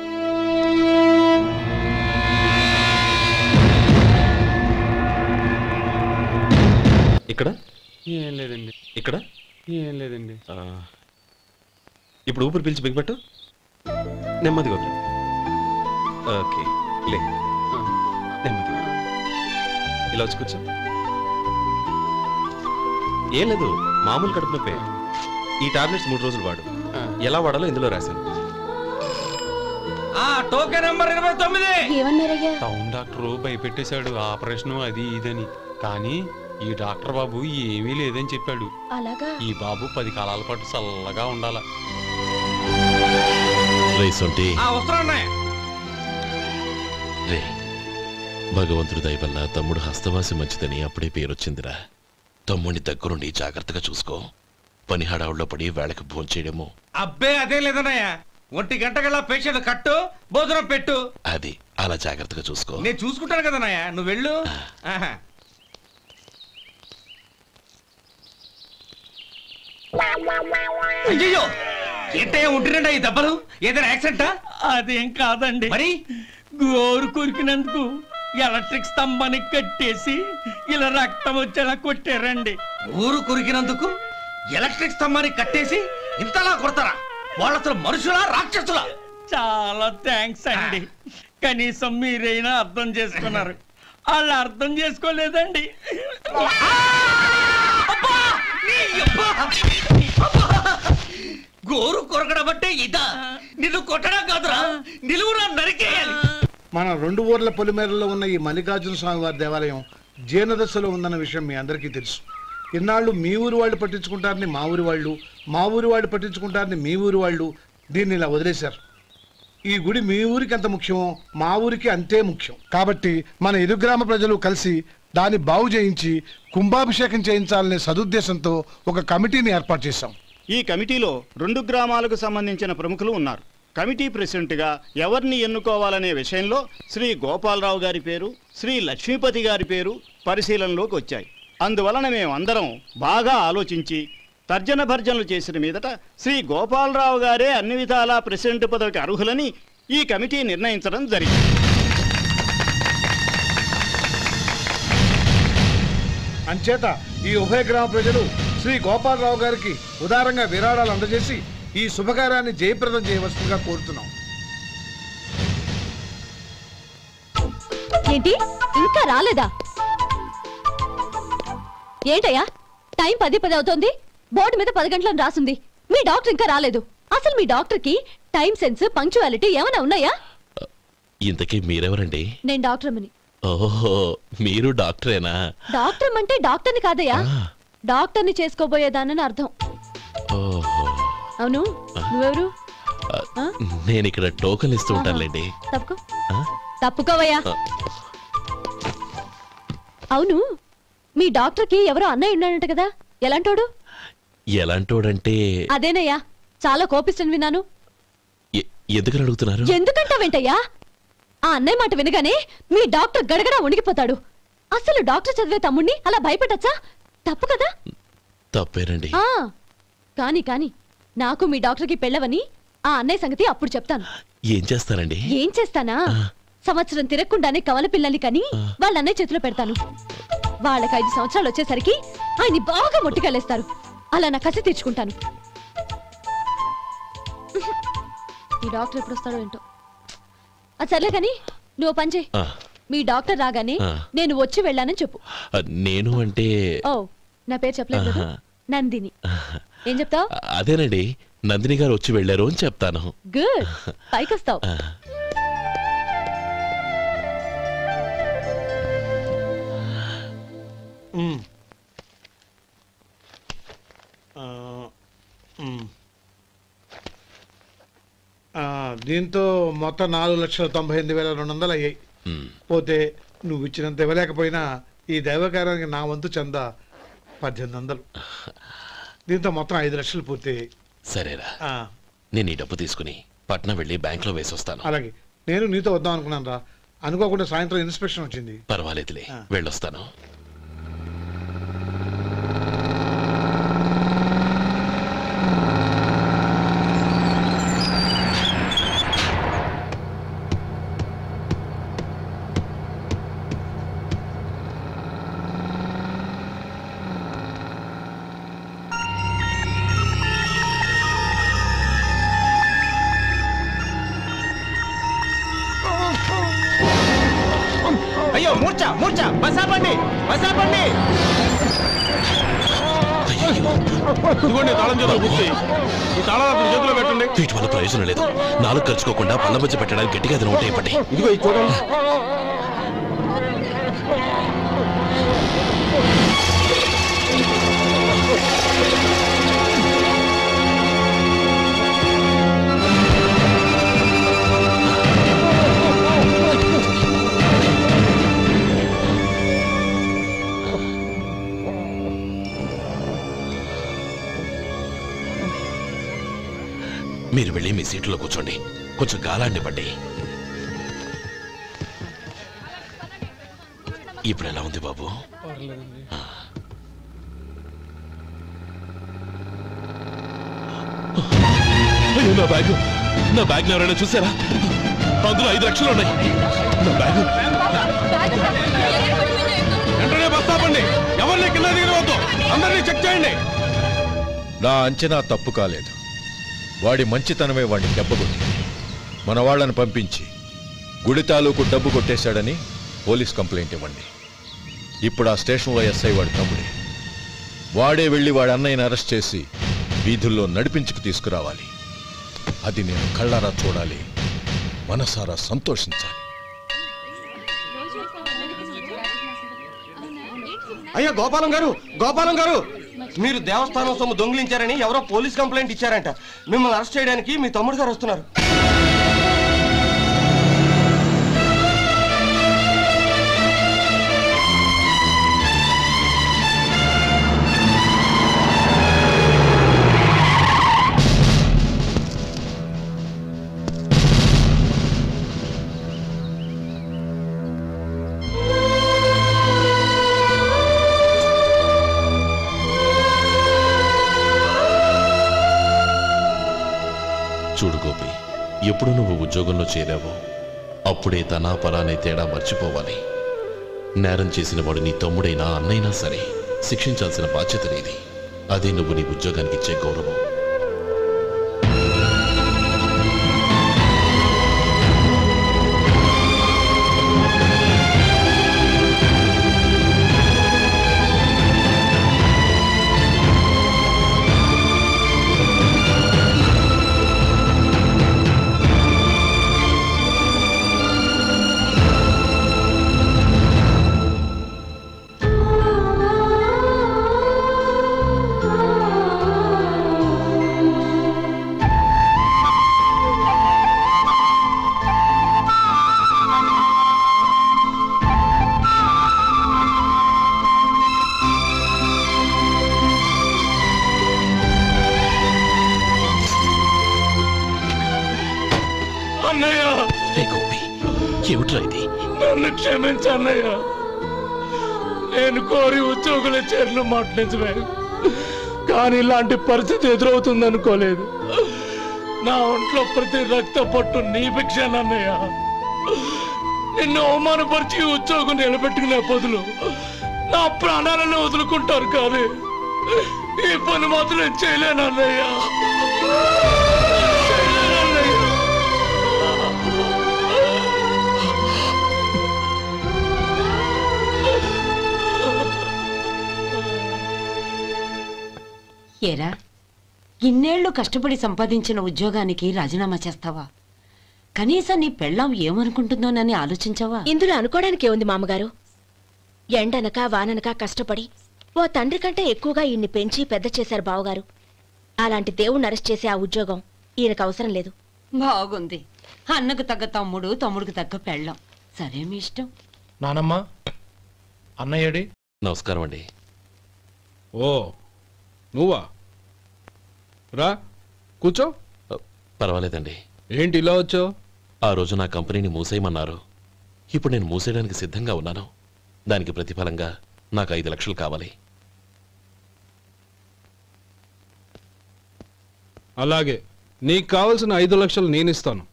[SPEAKER 3] ఇక్కడ
[SPEAKER 18] ఏం లేదండి.
[SPEAKER 3] ఇక్కడ
[SPEAKER 18] ఏం లేదండి.
[SPEAKER 3] ఇప్పుడు ఊపిరి పీల్చి బిగ్బట్టు, నెమ్మదిగా వదిలే. ఓకే, లే, నెమ్మదిగా ఇలా వచ్చి కూర్చో. ఏం లేదు, మామూలు కడుపు నొప్పే. ఈ టాబ్లెట్స్ 3 రోజులు వాడు. ఎలా వాడాలో ఇందులో రాశాను.
[SPEAKER 6] Token number 29.
[SPEAKER 18] టౌన్ డాక్టర్ భయపెట్టేశాడు, ఆపరేషన్ అది ఇదని. కానీ ఈ డాక్టర్ బాబు ఏమీ లేదని చెప్పాడు.
[SPEAKER 4] అలాగా?
[SPEAKER 18] ఈ బాబు 10 కాలాల పాటు చల్లగా ఉండాల.
[SPEAKER 3] రే, భగవంతుడి దయ వల్ల తమ్ముడు హస్తవాసి మంచిదని అప్పుడే పేరొచ్చిందిరా. తమ్ముడిని దగ్గరుండి జాగ్రత్తగా చూసుకో. పని హడావుల్లో పడి వేళకి భోంచేయడము.
[SPEAKER 6] అబ్బే అదే లేదన్నయ్య. 1 గంటకల్లా పేషెంట్ కట్టు, భోజనం పెట్టు.
[SPEAKER 3] అది అలా జాగ్రత్తగా చూసుకో.
[SPEAKER 6] నేను చూసుకుంటాను కదన్నయ్య, నువ్వు వెళ్ళు. అయ్యో, ఏంటయ్యా ఉంటున్నాడా ఈ దెబ్బలు? ఏదైనా యాక్సిడెంటా?
[SPEAKER 19] అదేం కాదండి, మరి గోరు కొరికినందుకు ఎలక్ట్రిక్ స్తంభానికి కట్టేసి ఇలా రక్తం వచ్చేలా కొట్టారండి.
[SPEAKER 6] ఊరు కొరికినందుకు ఎలక్ట్రిక్ స్తంభానికి కట్టేసి ఇంతలా కొడతారా? వాళ్ళ అసలు మనుషులా, రాక్షసులా?
[SPEAKER 19] చాలా థ్యాంక్స్ అండి, కనీసం మీరైనా అర్థం చేసుకున్నారు. వాళ్ళు అర్థం చేసుకోలేదండి.
[SPEAKER 6] గోరు కొరకడం అంటే ఇదా? నిన్ను కొట్టడం కాదురా, నిలువురా నరికేయాలి.
[SPEAKER 14] మన 2 ఊర్ల పొలిమేరలో ఉన్న ఈ మల్లికార్జున స్వామి వారి దేవాలయం జీర్ణదశలో ఉందన్న విషయం మీ అందరికీ తెలుసు. ఇన్నాళ్ళు మీ ఊరు వాళ్ళు పట్టించుకుంటారని మా ఊరి వాళ్ళు, మా ఊరి వాళ్ళు పట్టించుకుంటారని మీ ఊరి వాళ్ళు దీన్ని ఇలా వదిలేశారు. ఈ గుడి మీ ఊరికి ఎంత ముఖ్యమో మా ఊరికి అంతే ముఖ్యం. కాబట్టి మన ఇరు గ్రామ ప్రజలు కలిసి దాన్ని బాగు చేయించి కుంభాభిషేకం చేయించాలనే సదుద్దేశంతో ఒక కమిటీని ఏర్పాటు చేశాం.
[SPEAKER 15] ఈ కమిటీలో 2 గ్రామాలకు సంబంధించిన ప్రముఖులు ఉన్నారు. కమిటీ ప్రెసిడెంట్గా ఎవరిని ఎన్నుకోవాలనే విషయంలో శ్రీ గోపాలరావు గారి పేరు, శ్రీ లక్ష్మీపతి గారి పేరు పరిశీలనలోకి వచ్చాయి. అందువలన మేమందరం బాగా ఆలోచించి తర్జన భర్జనలు చేసిన మీదట శ్రీ గోపాలరావు గారే అన్ని విధాలా ప్రెసిడెంట్ పదవికి అర్హులని ఈ కమిటీ నిర్ణయించడం జరిగింది.
[SPEAKER 14] అంచేత ఈ ఉభయ గ్రామ ప్రజలు శ్రీ గోపాలరావు గారికి ఉదారంగా విరాళాలు అందజేసి ఈ శుభకార్యాన్ని జయప్రదం చేయవలసిందిగా కోరుతున్నాం.
[SPEAKER 17] ఏంటి ఇంకా రాలేదా? ఏంటయ్యా టైం 10 అవుతోంది, బోర్డు మీద 10 గంటలను రాసింది, మీ డాక్టర్ ఇంకా రాలేదు. అసలు మీ డాక్టర్ కి టైం సెన్స్, పంక్చువాలిటీ ఏమైనా ఉన్నాయా?
[SPEAKER 3] ఇంతకీ మీరెవరండి?
[SPEAKER 17] నేను డాక్టర్ అమ్మని.
[SPEAKER 3] ఓహో, మీరు డాక్టరేనా?
[SPEAKER 17] డాక్టర్ అంటే డాక్టర్ని కాదయ్యా, డాక్టర్ని చేసుకోబోయేదానని అర్థం. అవును, నువ్వెవరు?
[SPEAKER 3] నేను ఇక్కడ టోకన్ ఇస్తూ ఉంటానులేండి.
[SPEAKER 17] తప్పుకోవయ్యా. అవును, మీ డాక్టర్ కి ఎవరో అన్నయ్య ఉన్నాడంట కదా, ఎలాంటోడు?
[SPEAKER 3] ఎలాంటోడంటే
[SPEAKER 17] అదేనయ్యా, చాలా కోపిస్తని విన్నాను.
[SPEAKER 3] ఎందుకని అడుగుతున్నారు?
[SPEAKER 17] ఎందుకంటావేంటయ్యా? ఆ అన్నయ్య మాట వినగానే మీ డాక్టర్ గడగడా ఉణిగిపోతాడు. అసలు డాక్టర్ చదివే తమ్ముణ్ణి అలా భయపెట్టచ్చా? తప్పు కదా?
[SPEAKER 3] తప్పేనండి.
[SPEAKER 17] కాని కాని నాకు మీ డాక్టర్ కి పెళ్ళవని ఆ అన్నయ్య సంగతి అప్పుడు చెప్తాను.
[SPEAKER 3] ఏం చేస్తానండి?
[SPEAKER 17] ఏం చేస్తానా, సంవత్సరం తిరగకుండానే కవల పిల్లల్ని కని వాళ్ళ అన్నయ్య చేతిలో పెడతాను. వాళ్ళకి 5 సంవత్సరాలు వచ్చేసరికి ఆయన్ని బాగా మొట్టికెళ్ళేస్తారు. అలా నా కసి తీర్చుకుంటాను. ఈ డాక్టర్ ఎప్పుడు వస్తాడో ఏంటో. అది సర్లే కాని నువ్వు పని చేయి, మీ డాక్టర్ రాగానే నేను వచ్చి వెళ్ళానని చెప్పు.
[SPEAKER 3] నేను అంటే
[SPEAKER 17] ఓ, నా పేరు చెప్పలేదు కదా, నందిని. ఏం చెప్తావు?
[SPEAKER 3] అదేనండి, నందిని గారు వచ్చి వెళ్ళారు అని చెప్తాను.
[SPEAKER 17] గుడ్, పైకొస్తావు.
[SPEAKER 14] దీంతో మొత్తం 4,98,200 అయ్యాయి. పోతే నువ్వు ఇచ్చినంత ఇవ్వలేకపోయినా ఈ దైవకార్యానికి నా వంతు చందా 1800. దీంతో మొత్తం 5 లక్షలు పూర్తయ్యాయి.
[SPEAKER 3] సరేరా, నేను ఈ డబ్బు తీసుకుని పట్నం వెళ్ళి బ్యాంక్ లో వేసొస్తాను.
[SPEAKER 14] అలాగే, నేను నీతో వద్దాం అనుకున్నాను రా, అనుకోకుండా సాయంత్రం ఇన్స్పెక్షన్ వచ్చింది.
[SPEAKER 3] పర్వాలేదులే, వెళ్ళొస్తాను.
[SPEAKER 13] అయ్యో మూర్ఛ మూర్ఛ, బసాపండి బసాపండి.
[SPEAKER 3] ఇదిగోండి తాళం చేతులు గుర్తి, ఈ తాళాలు చేతిలో పెట్టండి. వీటి వల్ల ప్రయోజనం లేదు. 4 ఖర్చుకోకుండా పళ్ళ మధ్య పెట్టడానికి గట్టిగా అది నోటే పట్టి.
[SPEAKER 13] ఇదిగో ఇది చూడండి.
[SPEAKER 3] మీరు వెళ్ళి మీ సీట్లో కూర్చోండి, కొంచెం గాలాన్ని పట్టి. ఇప్పుడు ఎలా ఉంది బాబు? నా బ్యాగ్, నా బ్యాగ్ ఎవరైనా చూసారా? అందులో 5 లక్షలు ఉన్నాయి. నా బ్యాగ్
[SPEAKER 11] వెంటనే బస్తాపండి, ఎవరిని కింద దిగవద్దు, అందరినీ చెక్ చేయండి.
[SPEAKER 20] నా అంచనా తప్పు కాలేదు. వాడి మంచితనమే వాడిని దెబ్బకొట్టి మన వాళ్ళని పంపించి గుడి తాలూకు డబ్బు కొట్టేశాడని పోలీస్ కంప్లైంట్ ఇవ్వండి. ఇప్పుడు ఆ స్టేషన్లో ఎస్ఐ వాడి తమ్ముడే. వాడే వెళ్ళి వాడి అన్నయ్యని అరెస్ట్ చేసి వీధుల్లో నడిపించుకు తీసుకురావాలి. అది నేను కళ్ళారా చూడాలి, మనసారా సంతోషించాలి.
[SPEAKER 21] అయ్యా గోపాలం గారు, గోపాలం గారు, మీరు దేవస్థానం సొమ్ము దొంగిలించారని ఎవరో పోలీస్ కంప్లైంట్ ఇచ్చారంట. మిమ్మల్ని అరెస్ట్ చేయడానికి మీ తమ్ముడు గారు వస్తున్నారు.
[SPEAKER 3] చూడు గోపి, ఎప్పుడు నువ్వు ఉద్యోగంలో చేరావో అప్పుడే తనా పరానే తేడా మర్చిపోవాలి. నేరం చేసిన వాడు నీ తమ్ముడైనా అన్నైనా సరే శిక్షించాల్సిన బాధ్యత నీది. అదే నువ్వు నీ ఉద్యోగానికి ఇచ్చే గౌరవం.
[SPEAKER 14] నన్ను క్షమించన్నయ్య. నేను కోరి ఉద్యోగుల చేరిన మాట నిజమే, కానీ ఇలాంటి పరిస్థితి ఎదురవుతుంది అనుకోలేదు. నా ఒంట్లో ప్రతి రక్త పట్టు నీ భిక్షానన్నయ్య. నిన్ను అవమానపరిచి ఉద్యోగం నిలబెట్టుకునే బదులు నా ప్రాణాలను వదులుకుంటారు, కానీ ఈ పని మాత్రం నేను చేయలేనన్నయ్య.
[SPEAKER 8] ఏరా, ఇన్నేళ్లు కష్టపడి సంపాదించిన ఉద్యోగానికి రాజీనామా చేస్తావా? కనీసం నీ పెళ్ళాం ఏమనుకుంటుందోనని ఆలోచించావా?
[SPEAKER 4] ఇందులో అనుకోవడానికి ఉంది మామగారు. ఎండనక వాననక కష్టపడి ఓ తండ్రి కంటే ఎక్కువగా ఈయన్ని పెంచి పెద్ద చేశారు బావగారు. అలాంటి దేవుణ్ణి అరెస్ట్ చేసే ఆ ఉద్యోగం ఈయనకు అవసరం లేదు.
[SPEAKER 8] బాగుంది. అన్నకు తగ్గ తమ్ముడు, తమ్ముడికి తగ్గ పెళ్ళాం. సరే, మీ ఇష్టం.
[SPEAKER 10] నానమ్మ, అన్నయ్యడి.
[SPEAKER 3] నమస్కారం అండి.
[SPEAKER 11] ఓ నువ్వా? రా కూర్చో.
[SPEAKER 3] పర్వాలేదండి.
[SPEAKER 11] ఏంటి ఇలా వచ్చావు?
[SPEAKER 3] ఆ రోజు నా కంపెనీని మూసేయమన్నారు. ఇప్పుడు నేను మూసేయడానికి సిద్ధంగా ఉన్నాను. దానికి ప్రతిఫలంగా నాకు 5 లక్షలు కావాలి.
[SPEAKER 11] అలాగే, నీకు కావాల్సిన 5 లక్షలు నేను ఇస్తాను.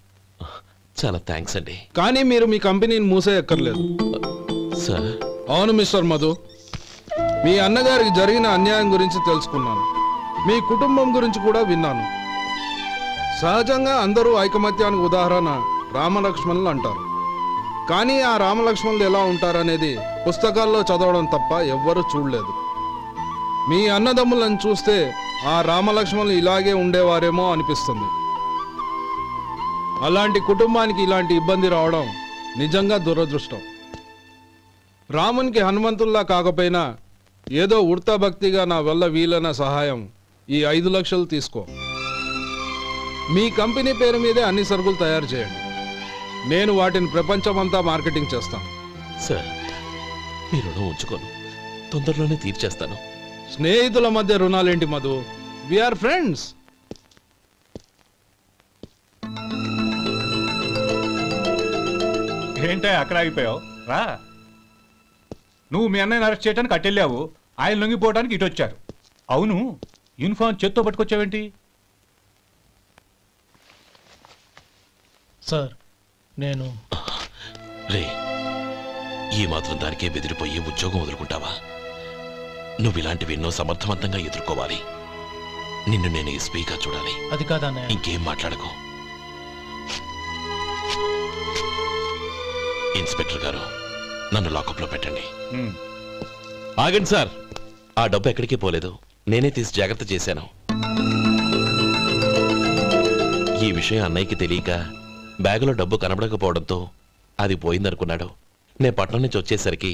[SPEAKER 3] చాలా థ్యాంక్స్ అండి.
[SPEAKER 11] కానీ మీరు మీ కంపెనీని మూసేయక్కర్లేదు.
[SPEAKER 3] సార్?
[SPEAKER 11] అవును మిస్టర్ మధు, మీ అన్నగారికి జరిగిన అన్యాయం గురించి తెలుసుకున్నాను. మీ కుటుంబం గురించి కూడా విన్నాను. సహజంగా అందరూ ఐకమత్యానికి ఉదాహరణ రామలక్ష్మణులు అంటారు. కానీ ఆ రామలక్ష్మణులు ఎలా ఉంటారనేది పుస్తకాల్లో చదవడం తప్ప ఎవ్వరూ చూడలేదు. మీ అన్నదమ్ములను చూస్తే ఆ రామలక్ష్మణులు ఇలాగే ఉండేవారేమో అనిపిస్తుంది. అలాంటి కుటుంబానికి ఇలాంటి ఇబ్బంది రావడం నిజంగా దురదృష్టం. రామునికి హనుమంతుల్లా కాకపోయినా ఏదో ఉడతా భక్తిగా నా వల్ల వీలైన సహాయం ఈ 5 లక్షలు తీసుకో. మీ కంపెనీ పేరు మీదే అన్ని సరుకులు తయారు చేయండి. నేను వాటిని ప్రపంచమంతా మార్కెటింగ్ చేస్తాను.
[SPEAKER 3] సార్, మీ రుణం ఉంచుకోను, తొందరలోనే తీర్చేస్తాను.
[SPEAKER 11] స్నేహితుల మధ్య రుణాలేంటి మధు? We are friends.
[SPEAKER 22] ఏంటే అక్కడ ఆగిపోయావు? రా. నువ్వు మీ అన్నయ్యని అరెస్ట్ చేయడానికి అట్టెళ్ళావు, ఆయన లొంగిపోవడానికి ఇటు వచ్చారు. అవును, యూనిఫామ్ చేత్తో పట్టుకొచ్చావేంటి?
[SPEAKER 10] సార్, నేను
[SPEAKER 3] రే, ఈ మాత్రం దానికే బెదిరిపోయి ఉద్యోగం వదులుకుంటావా? నువ్వు ఇలాంటివి ఎన్నో సమర్థవంతంగా ఎదుర్కోవాలి. నిన్ను నేను ఎస్పీగా చూడాలి.
[SPEAKER 10] అది కాదన్నయ్య.
[SPEAKER 3] ఇంకేం మాట్లాడకు. ఇన్స్పెక్టర్ గారు, నన్ను లాకప్లో పెట్టండి. ఆగండి సార్, ఆ డబ్బు ఎక్కడికి పోలేదు, నేనే తీసి జాగ్రత్త చేశాను. ఈ విషయం అన్నయ్యకి తెలియక బ్యాగులో డబ్బు కనబడకపోవడంతో అది పోయిందనుకున్నాడు. నేను పట్నం నుంచి వచ్చేసరికి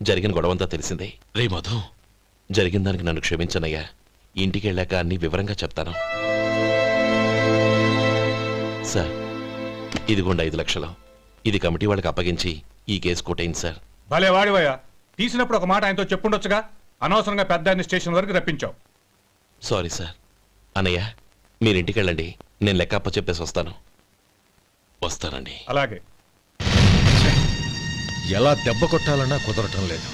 [SPEAKER 3] జరిగిన గొడవంతా తెలిసిందే. రే మధు, జరిగిన దానికి నన్ను క్షమించనయ్యా. ఇంటికి వెళ్ళాక అన్ని వివరంగా చెప్తాను. సార్, ఇదిగోండి 5 లక్షలు. ఇది కమిటీ వాళ్ళకి అప్పగించి ఈ కేసు కొట్టేయండి సార్.
[SPEAKER 22] భలే వాడివయ్యా, తీసినప్పుడు ఒక మాట ఆయనతో చెప్పుండొచ్చుగా. అనవసరంగా పెద్ద ఆయన స్టేషన్ వరకు రప్పించావు.
[SPEAKER 3] Sorry sir. అన్నయ్య, మీరు ఇంటికి వెళ్ళండి, నేను లెక్క అప్ప చెప్పేసి వస్తానండి.
[SPEAKER 22] అలాగే.
[SPEAKER 20] ఎలా దెబ్బ కొట్టాలన్నా కుదరటం లేదు.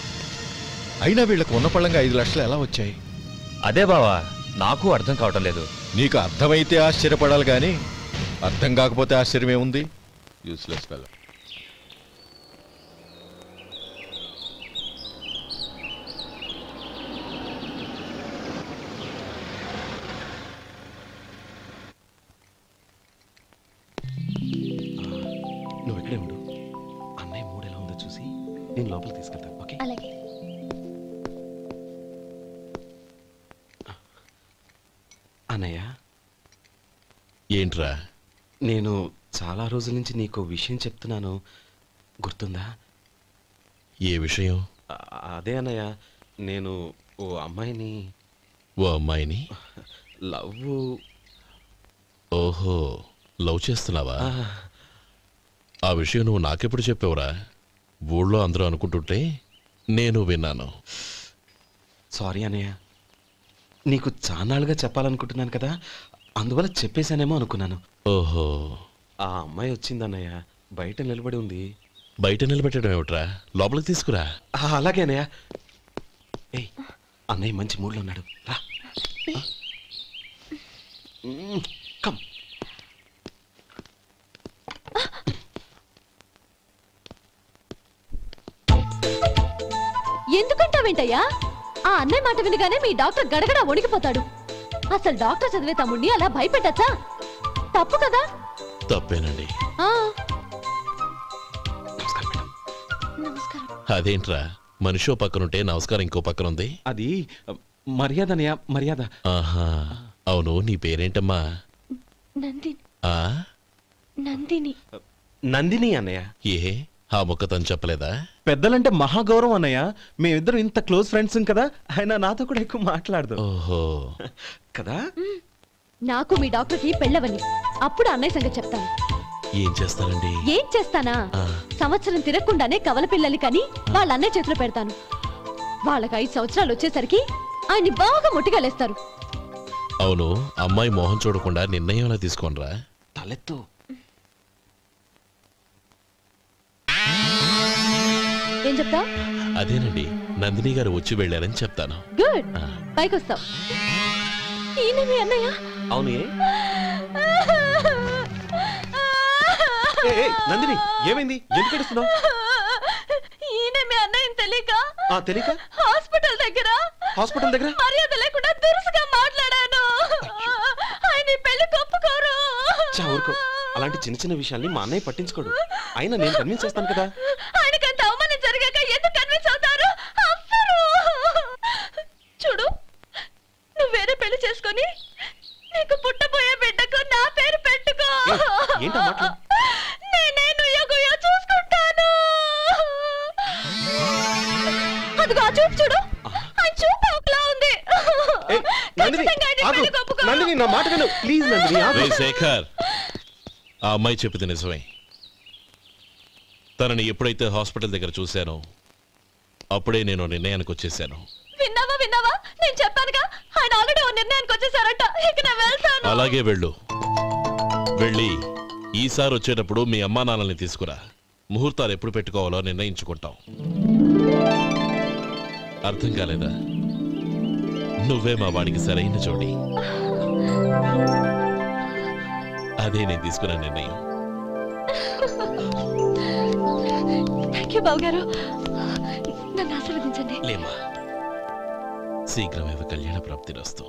[SPEAKER 20] అయినా వీళ్ళకు ఉన్న పళ్ళంగా 5 లక్షలు ఎలా వచ్చాయి?
[SPEAKER 1] అదే బావా, నాకు అర్థం కావటం లేదు.
[SPEAKER 20] నీకు అర్థమైతే ఆశ్చర్యపడాలి కానీ అర్థం కాకపోతే ఆశ్చర్యం ఏముంది? Useless fellow.
[SPEAKER 9] నువ్వు ఇక్కడే ఉండు. అన్నయ్య మూడు ఎలా ఉందో చూసి నేను లోపలికి తీసుకెళ్తాను. ఓకే?
[SPEAKER 17] అలాగే.
[SPEAKER 9] అన్నయ్య,
[SPEAKER 3] ఏంట్రా?
[SPEAKER 9] నేను చాలా రోజుల నుంచి నీకు విషయం చెప్తున్నాను, గుర్తుందా?
[SPEAKER 3] ఏ విషయం?
[SPEAKER 9] అదే అన్నయ్య, నేను ఓ అమ్మాయిని లవ్.
[SPEAKER 3] ఓహో, లవ్ చేస్తున్నావా? ఆ విషయం నువ్వు నాకెప్పుడు చెప్పావురా? ఊళ్ళో అందరూ అనుకుంటుంటే నేను విన్నాను.
[SPEAKER 9] సారీ అన్నయ్య, నీకు చాన్నాళ్ళుగా చెప్పాలనుకుంటున్నాను కదా, అందువల్ల చెప్పేశానేమో అనుకున్నాను.
[SPEAKER 3] ఓహో,
[SPEAKER 9] ఆ అమ్మాయి వచ్చిందన్నయ్య, బయట నిలబడి ఉంది.
[SPEAKER 3] బయట నిలబెట్టడం ఏమిట్రా? లోపలికి తీసుకురా.
[SPEAKER 9] అలాగే అన్నయ్య. ఏయ్, అన్నయ్య మంచి మూడ్లో ఉన్నాడు, రా. కమ్.
[SPEAKER 17] ఎందుకంటావేంటయ్యా? ఆ అన్నయ్య మాట వినగానే మీ డాక్టర్ గడగడ వణికిపోతాడు. అసలు డాక్టర్ చదివే తమ్ముడిని అలా భయపెట్టచ్చా? తప్పు కదా?
[SPEAKER 3] తప్పేనండి.
[SPEAKER 17] నమస్కారం.
[SPEAKER 3] అదేంట్రా, మనిషో పక్కనుంటే నమస్కారం ఇంకో పక్కనుంది?
[SPEAKER 9] అది మర్యాద అన్నయ్య, మర్యాద.
[SPEAKER 3] ఆహా, అవును, నీ పేరేంటమ్మా?
[SPEAKER 17] నందిని.
[SPEAKER 3] ఆ
[SPEAKER 17] నందిని.
[SPEAKER 9] నందిని అన్నయ్య.
[SPEAKER 3] ఏ, ఆ మొక్క తను చెప్పలేదా?
[SPEAKER 9] పెద్దలంటే మహాగౌరవం అన్నయ్య, మేమిద్దరం ఇంత క్లోజ్ ఫ్రెండ్స్ కదా, ఆయన నాతో కూడా ఎక్కువ మాట్లాడదు.
[SPEAKER 3] ఓహో
[SPEAKER 9] కదా.
[SPEAKER 17] నాకు మీ డాక్టర్కి పెళ్ళవని, అప్పుడు అన్నయ్య సంగతి చెప్తాను.
[SPEAKER 3] ఏం చేస్తానండి?
[SPEAKER 17] ఏం చేస్తానా? సంవత్సరం తిరగకుండానే కవల పిల్లల్ని కని వాళ్ళ అన్నయ్య చేతిలో పెడతాను. వాళ్ళకి 5 సంవత్సరాలు వచ్చేసరికి ఆయన్ని బాగా ముట్టిగలేస్తారు.
[SPEAKER 3] అవును, అమ్మాయి మోహం చూడకుండా నిర్ణయం ఎలా తీసుకోనరా?
[SPEAKER 9] తలెత్తు.
[SPEAKER 17] ఏం చెప్తా?
[SPEAKER 3] అదేనండి, నందిని గారు వచ్చి వెళ్ళారని చెప్తాను.
[SPEAKER 17] గుడ్, పైకొస్తావు. ఈయన మీ అన్నయ్య?
[SPEAKER 9] అవును. నందిని, ఏమైంది? ఎందుకు ఏడుస్తున్నావు?
[SPEAKER 17] ఈయన మీ అన్నయ్యని తెలియక
[SPEAKER 9] తెలియక
[SPEAKER 17] హాస్పిటల్ దగ్గర మర్యాద లేకుండా దురుసుగా మాట్లాడాను. ఆయన పెళ్లి ఒప్పుకోరు.
[SPEAKER 9] ఊరుకో, అలాంటి చిన్న చిన్న విషయాల్ని మా అన్నయ్య పట్టించుకోడు. అయినా నేను కన్విన్స్ చేస్తాను కదా.
[SPEAKER 17] ఆయనకంత అవమానం జరిగాక ఎందుకు కన్విన్స్ అవుతారు? చూడు, నువ్వు వేరే పెళ్లి చేసుకొని నీకు పుట్టబోయే బిడ్డకు నా పేరు పెట్టుకో.
[SPEAKER 9] ఏంటో మాట్లాడు.
[SPEAKER 17] నేనే నుయ్యగుయ్యో చూసుకుంటాను. అదిగో ఆ చూపు చూడు, ఆ చూపు ఒకలా ఉంది.
[SPEAKER 9] నందిని, నా మాట విను ప్లీజ్. నందిని,
[SPEAKER 3] శేఖర్, ఆ అమ్మాయి చెప్పింది నిజమే. తనని ఎప్పుడైతే హాస్పిటల్ దగ్గర చూశానో అప్పుడే నేను నిర్ణయానికి వచ్చేసాను.
[SPEAKER 17] విన్నావా? నేను చెప్పానుగా, ఆయన ఆల్రెడీ ఓ నిర్ణయానికి వచ్చేసారట. ఇక నేను వెళ్తాను.
[SPEAKER 3] అలాగే వెళ్ళు. వెళ్ళి ఈసారి వచ్చేటప్పుడు మీ అమ్మా నాన్నల్ని తీసుకురా. ముహూర్తాలు ఎప్పుడు పెట్టుకోవాలో నిర్ణయించుకుంటాం. అర్థం కాలేదా? నువ్వే మా వాడికి సరైన జోడి. అదే నేను తీసుకున్న నిర్ణయం.
[SPEAKER 17] థాంక్యూ బావగారు, నన్ను ఆశీర్వదించండి.
[SPEAKER 3] లేమా, శీఘ్రమేవ కళ్యాణ ప్రాప్తిరస్తు.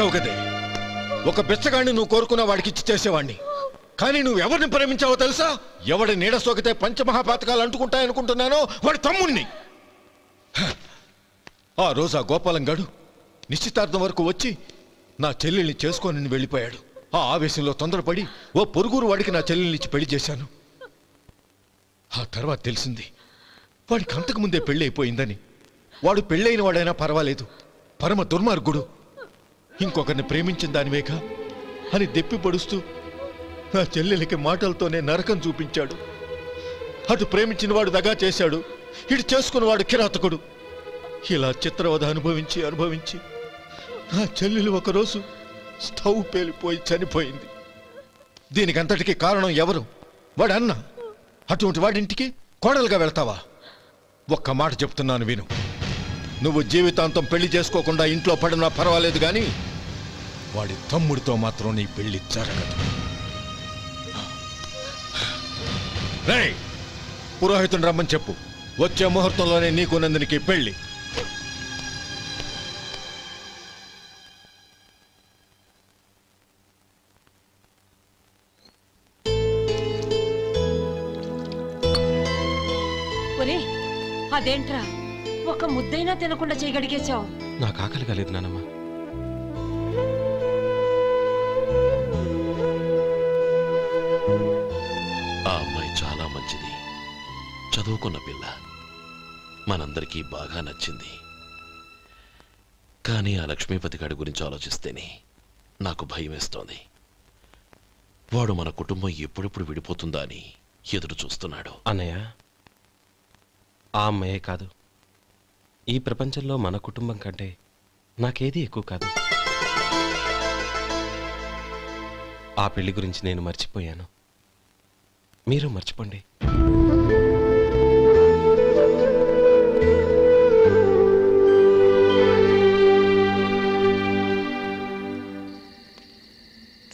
[SPEAKER 20] చేసావు కదే. ఒక బిచ్చగాడిని నువ్వు కోరుకున్న వాడికి ఇచ్చి చేసేవాడిని. కానీ నువ్వు ఎవరిని ప్రేమించావో తెలుసా? ఎవడి నీడ సోకితే పంచమహాపాతకాలు అంటుకుంటాయనుకుంటున్నానో వాడి తమ్ముణ్ణి. ఆ రోజు ఆ గోపాలం గాడు నిశ్చితార్థం వరకు వచ్చి నా చెల్లెల్ని చేసుకొని వెళ్ళిపోయాడు. ఆ ఆవేశంలో తొందరపడి ఓ పొరుగురు వాడికి నా చెల్లెల్నిచ్చి పెళ్లి చేశాను. ఆ తర్వాత తెలిసింది వాడికి అంతకుముందే పెళ్లి అయిపోయిందని. వాడు పెళ్ళైన వాడైనా పర్వాలేదు, పరమ దుర్మార్గుడు. ఇంకొకరిని ప్రేమించిన దానివేగా అని దెప్పి పడుస్తూ నా చెల్లెలకి మాటలతోనే నరకం చూపించాడు. అటు ప్రేమించిన వాడు దగా చేశాడు, ఇటు చేసుకున్నవాడు కిరాతకుడు. ఇలా చిత్రవధ అనుభవించి నా చెల్లెలు ఒకరోజు స్టవ్ పేలిపోయి చనిపోయింది. దీనికంతటికీ కారణం ఎవరు? వాడు అన్న. అటువంటి వాడింటికి కోడలుగా వెళ్తావా? ఒక్క మాట చెప్తున్నాను విను. నువ్వు జీవితాంతం పెళ్లి చేసుకోకుండా ఇంట్లో పడినా పర్వాలేదు, కానీ వాడి తమ్ముడితో మాత్రం నీ పెళ్లి జరగదు. రేయ్, పురోహితుని రమ్మని చెప్పు. వచ్చే ముహూర్తంలోనే నీకు నందినికి పెళ్లి.
[SPEAKER 8] అదేంట్రా, ఒక ముద్దైనా తినకుండా చేయగడిగేశావు?
[SPEAKER 9] నాకు ఆకలి కాలేదు నానమ్మ.
[SPEAKER 3] ఆ అమ్మాయి చాలా మంచిది, చదువుకున్న పిల్ల, మనందరికీ బాగా నచ్చింది. కానీ ఆ లక్ష్మీపతి గారి గురించి ఆలోచిస్తేనే నాకు భయం వేస్తోంది. వాడు మన కుటుంబం ఎప్పుడెప్పుడు విడిపోతుందా అని ఎదురు చూస్తున్నాడు.
[SPEAKER 9] అన్నయ్య, ఆ అమ్మాయే కాదు, ఈ ప్రపంచంలో మన కుటుంబం కంటే నాకేది ఎక్కువ కాదు. ఆ పెళ్లి గురించి నేను మర్చిపోయాను, మీరు మర్చిపోండి.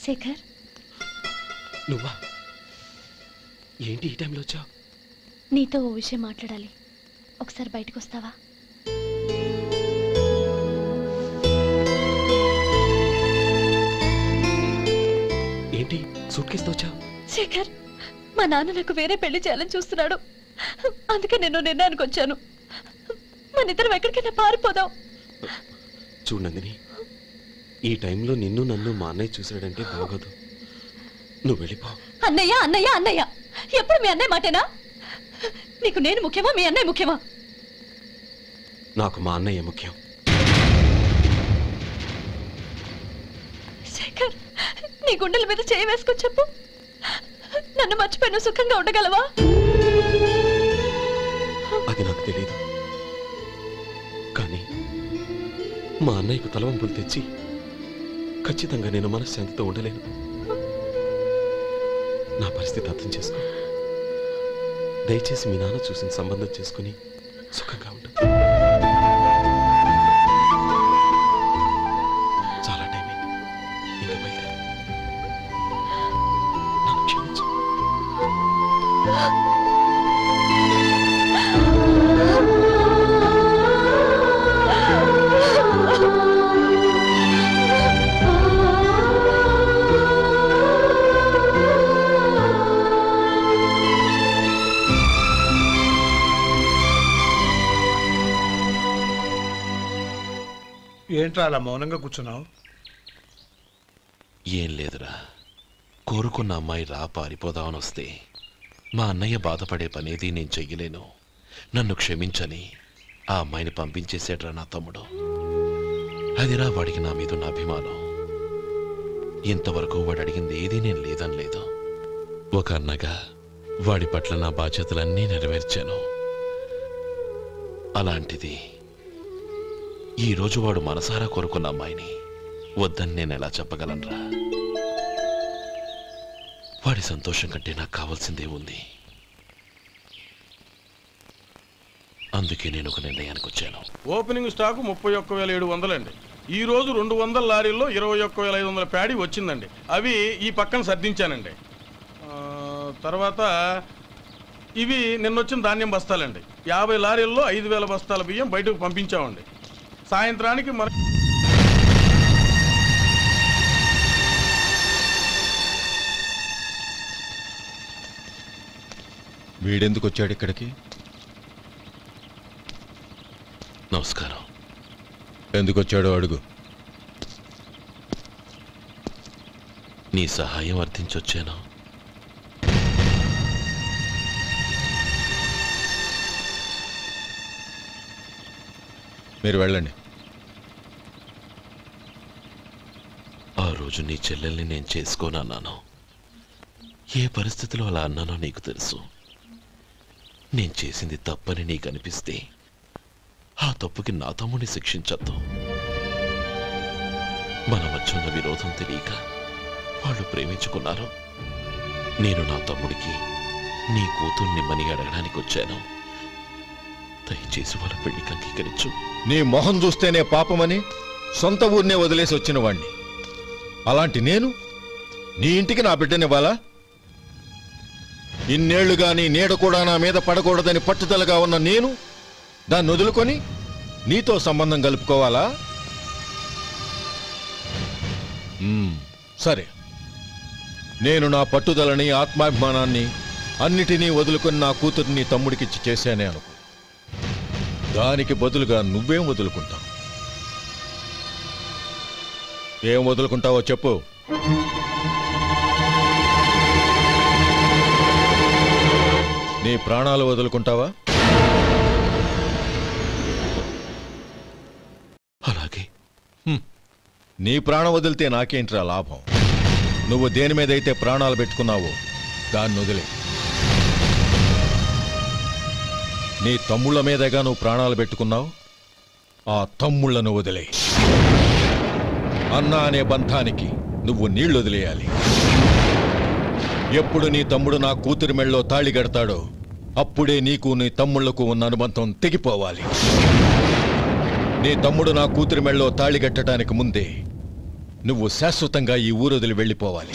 [SPEAKER 17] శేఖర్,
[SPEAKER 9] నువ్వా? ఏంటి ఈ టైంలో వచ్చావు?
[SPEAKER 17] నీతో ఓ విషయం మాట్లాడాలి. ఒకసారి బయటకు వస్తావా?
[SPEAKER 9] ఏంటి సూట్ కేసుతో వచ్చావు?
[SPEAKER 17] శేఖర్, మా నాన్న నాకు వేరే పెళ్లి చేయాలని చూస్తున్నాడు. అందుకే నేను నిర్ణయానికి వచ్చాను. మన ఇద్దరం ఎక్కడికైనా పారిపోదాం.
[SPEAKER 9] చూడండి, ఈ టైంలో నిన్ను నన్ను మా అన్నయ్య చూసాడంటే బాగోదు. నువ్వు వెళ్ళిపో.
[SPEAKER 17] అన్నయ్య అన్నయ్య అన్నయ్య, ఎప్పుడు మీ అన్నయ్య మాటేనా? నీకు నేను ముఖ్యమా, మీ అన్నయ్య ముఖ్యమా?
[SPEAKER 9] నాకు మా అన్నయ్య ముఖ్యం.
[SPEAKER 17] శేఖర్, నీ గుండెల మీద చేయి వేసుకొని చెప్పు, నన్ను మర్చిపోయి సుఖంగా ఉండగలవా?
[SPEAKER 9] అది నాకు తెలియదు, కానీ మా అన్నయ్యకు తలవంపులు తెచ్చి ఖచ్చితంగా నేను మనశ్శాంతితో ఉండలేను. నా పరిస్థితి అర్థం చేసుకో. దయచేసి మీ నాన్న చూసిన సంబంధం చేసుకుని సుఖంగా ఉండు. చాలా టైం అయింది, ఇంకా బయలుదేరు. నన్ను క్షమించు.
[SPEAKER 14] ఏంట్రా అలా మౌనంగా కూర్చున్నావు?
[SPEAKER 3] ఏం లేదురా, కోరుకున్న అమ్మాయి రా పారిపోదామని వస్తే మా అన్నయ్య బాధపడే పనేది నేను చెయ్యలేను. నన్ను క్షమించని ఆ అమ్మాయిని పంపించేసాడ్రా నా తమ్ముడు. అదిరా వాడికి నా మీద ఉన్న అభిమానం. ఇంతవరకు వాడు అడిగింది ఏదీ నేను లేదని లేదు. ఒక అన్నగా వాడి పట్ల నా బాధ్యతలన్నీ నెరవేర్చాను. అలాంటిది ఈరోజు వాడు మనసారా కోరుకున్న అమ్మాయిని వద్దని నేను ఎలా చెప్పగలనురా? వాడి సంతోషం కంటే నాకు కావాల్సిందే ఉంది. అందుకే నేను ఒక నిర్ణయానికి వచ్చాను.
[SPEAKER 11] ఓపెనింగ్ స్టాకు 31,700 అండి. ఈ రోజు 200 లారీల్లో 21,500 ప్యాడీ వచ్చిందండి. అవి ఈ పక్కన సర్దించానండి. తర్వాత ఇవి నిన్నొచ్చిన ధాన్యం బస్తాలండి. 50 లారీల్లో 5,000 బస్తాల బియ్యం బయటకు పంపించామండి. సాయంత్రానికి మన
[SPEAKER 20] వీడెందుకు వచ్చాడు ఇక్కడికి?
[SPEAKER 3] నమస్కారం.
[SPEAKER 20] ఎందుకు వచ్చాడో అడుగు.
[SPEAKER 3] నీ సహాయం అర్థించొచ్చాను.
[SPEAKER 20] మీరు వెళ్ళండి.
[SPEAKER 3] ఆ రోజు నీ చెల్లెల్ని నేను చేసుకోనన్నాను. ఏ పరిస్థితిలో అలా అన్నానో నీకు తెలుసు. నేను చేసింది తప్పని నీకు అనిపిస్తే ఆ తప్పుకి నా తమ్ముడిని శిక్షించద్దు. మన మధ్య ఉన్న విరోధం తెలియక వాళ్ళు ప్రేమించుకున్నారు. నేను నా తమ్ముడికి నీ కూతుర్ని మని అడగడానికి వచ్చాను. దయచేసి వాళ్ళ పెళ్లికి అంగీకరించు.
[SPEAKER 20] నీ మొహం చూస్తేనే పాపమని సొంత ఊరినే వదిలేసి వచ్చిన వాణ్ణి. అలాంటి నేను నీ ఇంటికి నా బిడ్డనివ్వాలా? ఇన్నేళ్లుగా నీ నీడ కూడా నా మీద పడకూడదని పట్టుదలగా ఉన్న నేను దాన్ని వదులుకొని నీతో సంబంధం కలుపుకోవాలా? సరే, నేను నా పట్టుదలని ఆత్మాభిమానాన్ని అన్నిటినీ వదులుకొని నా కూతుర్ని తమ్ముడికిచ్చి చేశానే అనుకో. దానికి బదులుగా నువ్వేం వదులుకుంటావు? ఏం వదులుకుంటావో చెప్పు. నీ ప్రాణాలు వదులుకుంటావా?
[SPEAKER 3] అలాగే.
[SPEAKER 20] నీ ప్రాణం వదిలితే నాకేంట్రా లాభం? నువ్వు దేని మీదైతే ప్రాణాలు పెట్టుకున్నావో దాన్ని వదిలే. నీ తమ్ముళ్ళ మీదగా నువ్వు ప్రాణాలు పెట్టుకున్నావు. ఆ తమ్ముళ్లను వదిలే. అన్న అనే బంధానికి నువ్వు నీళ్లు వదిలేయాలి. ఎప్పుడు నీ తమ్ముడు నా కూతురి మెళ్ళలో తాళి కడతాడో అప్పుడే నీకు నీ తమ్ముళ్లకు ఉన్న అనుబంధం తెగిపోవాలి. నీ తమ్ముడు నా కూతురి మెళ్ళలో తాళి కట్టడానికి ముందే నువ్వు శాశ్వతంగా ఈ ఊరు వదిలి వెళ్ళిపోవాలి.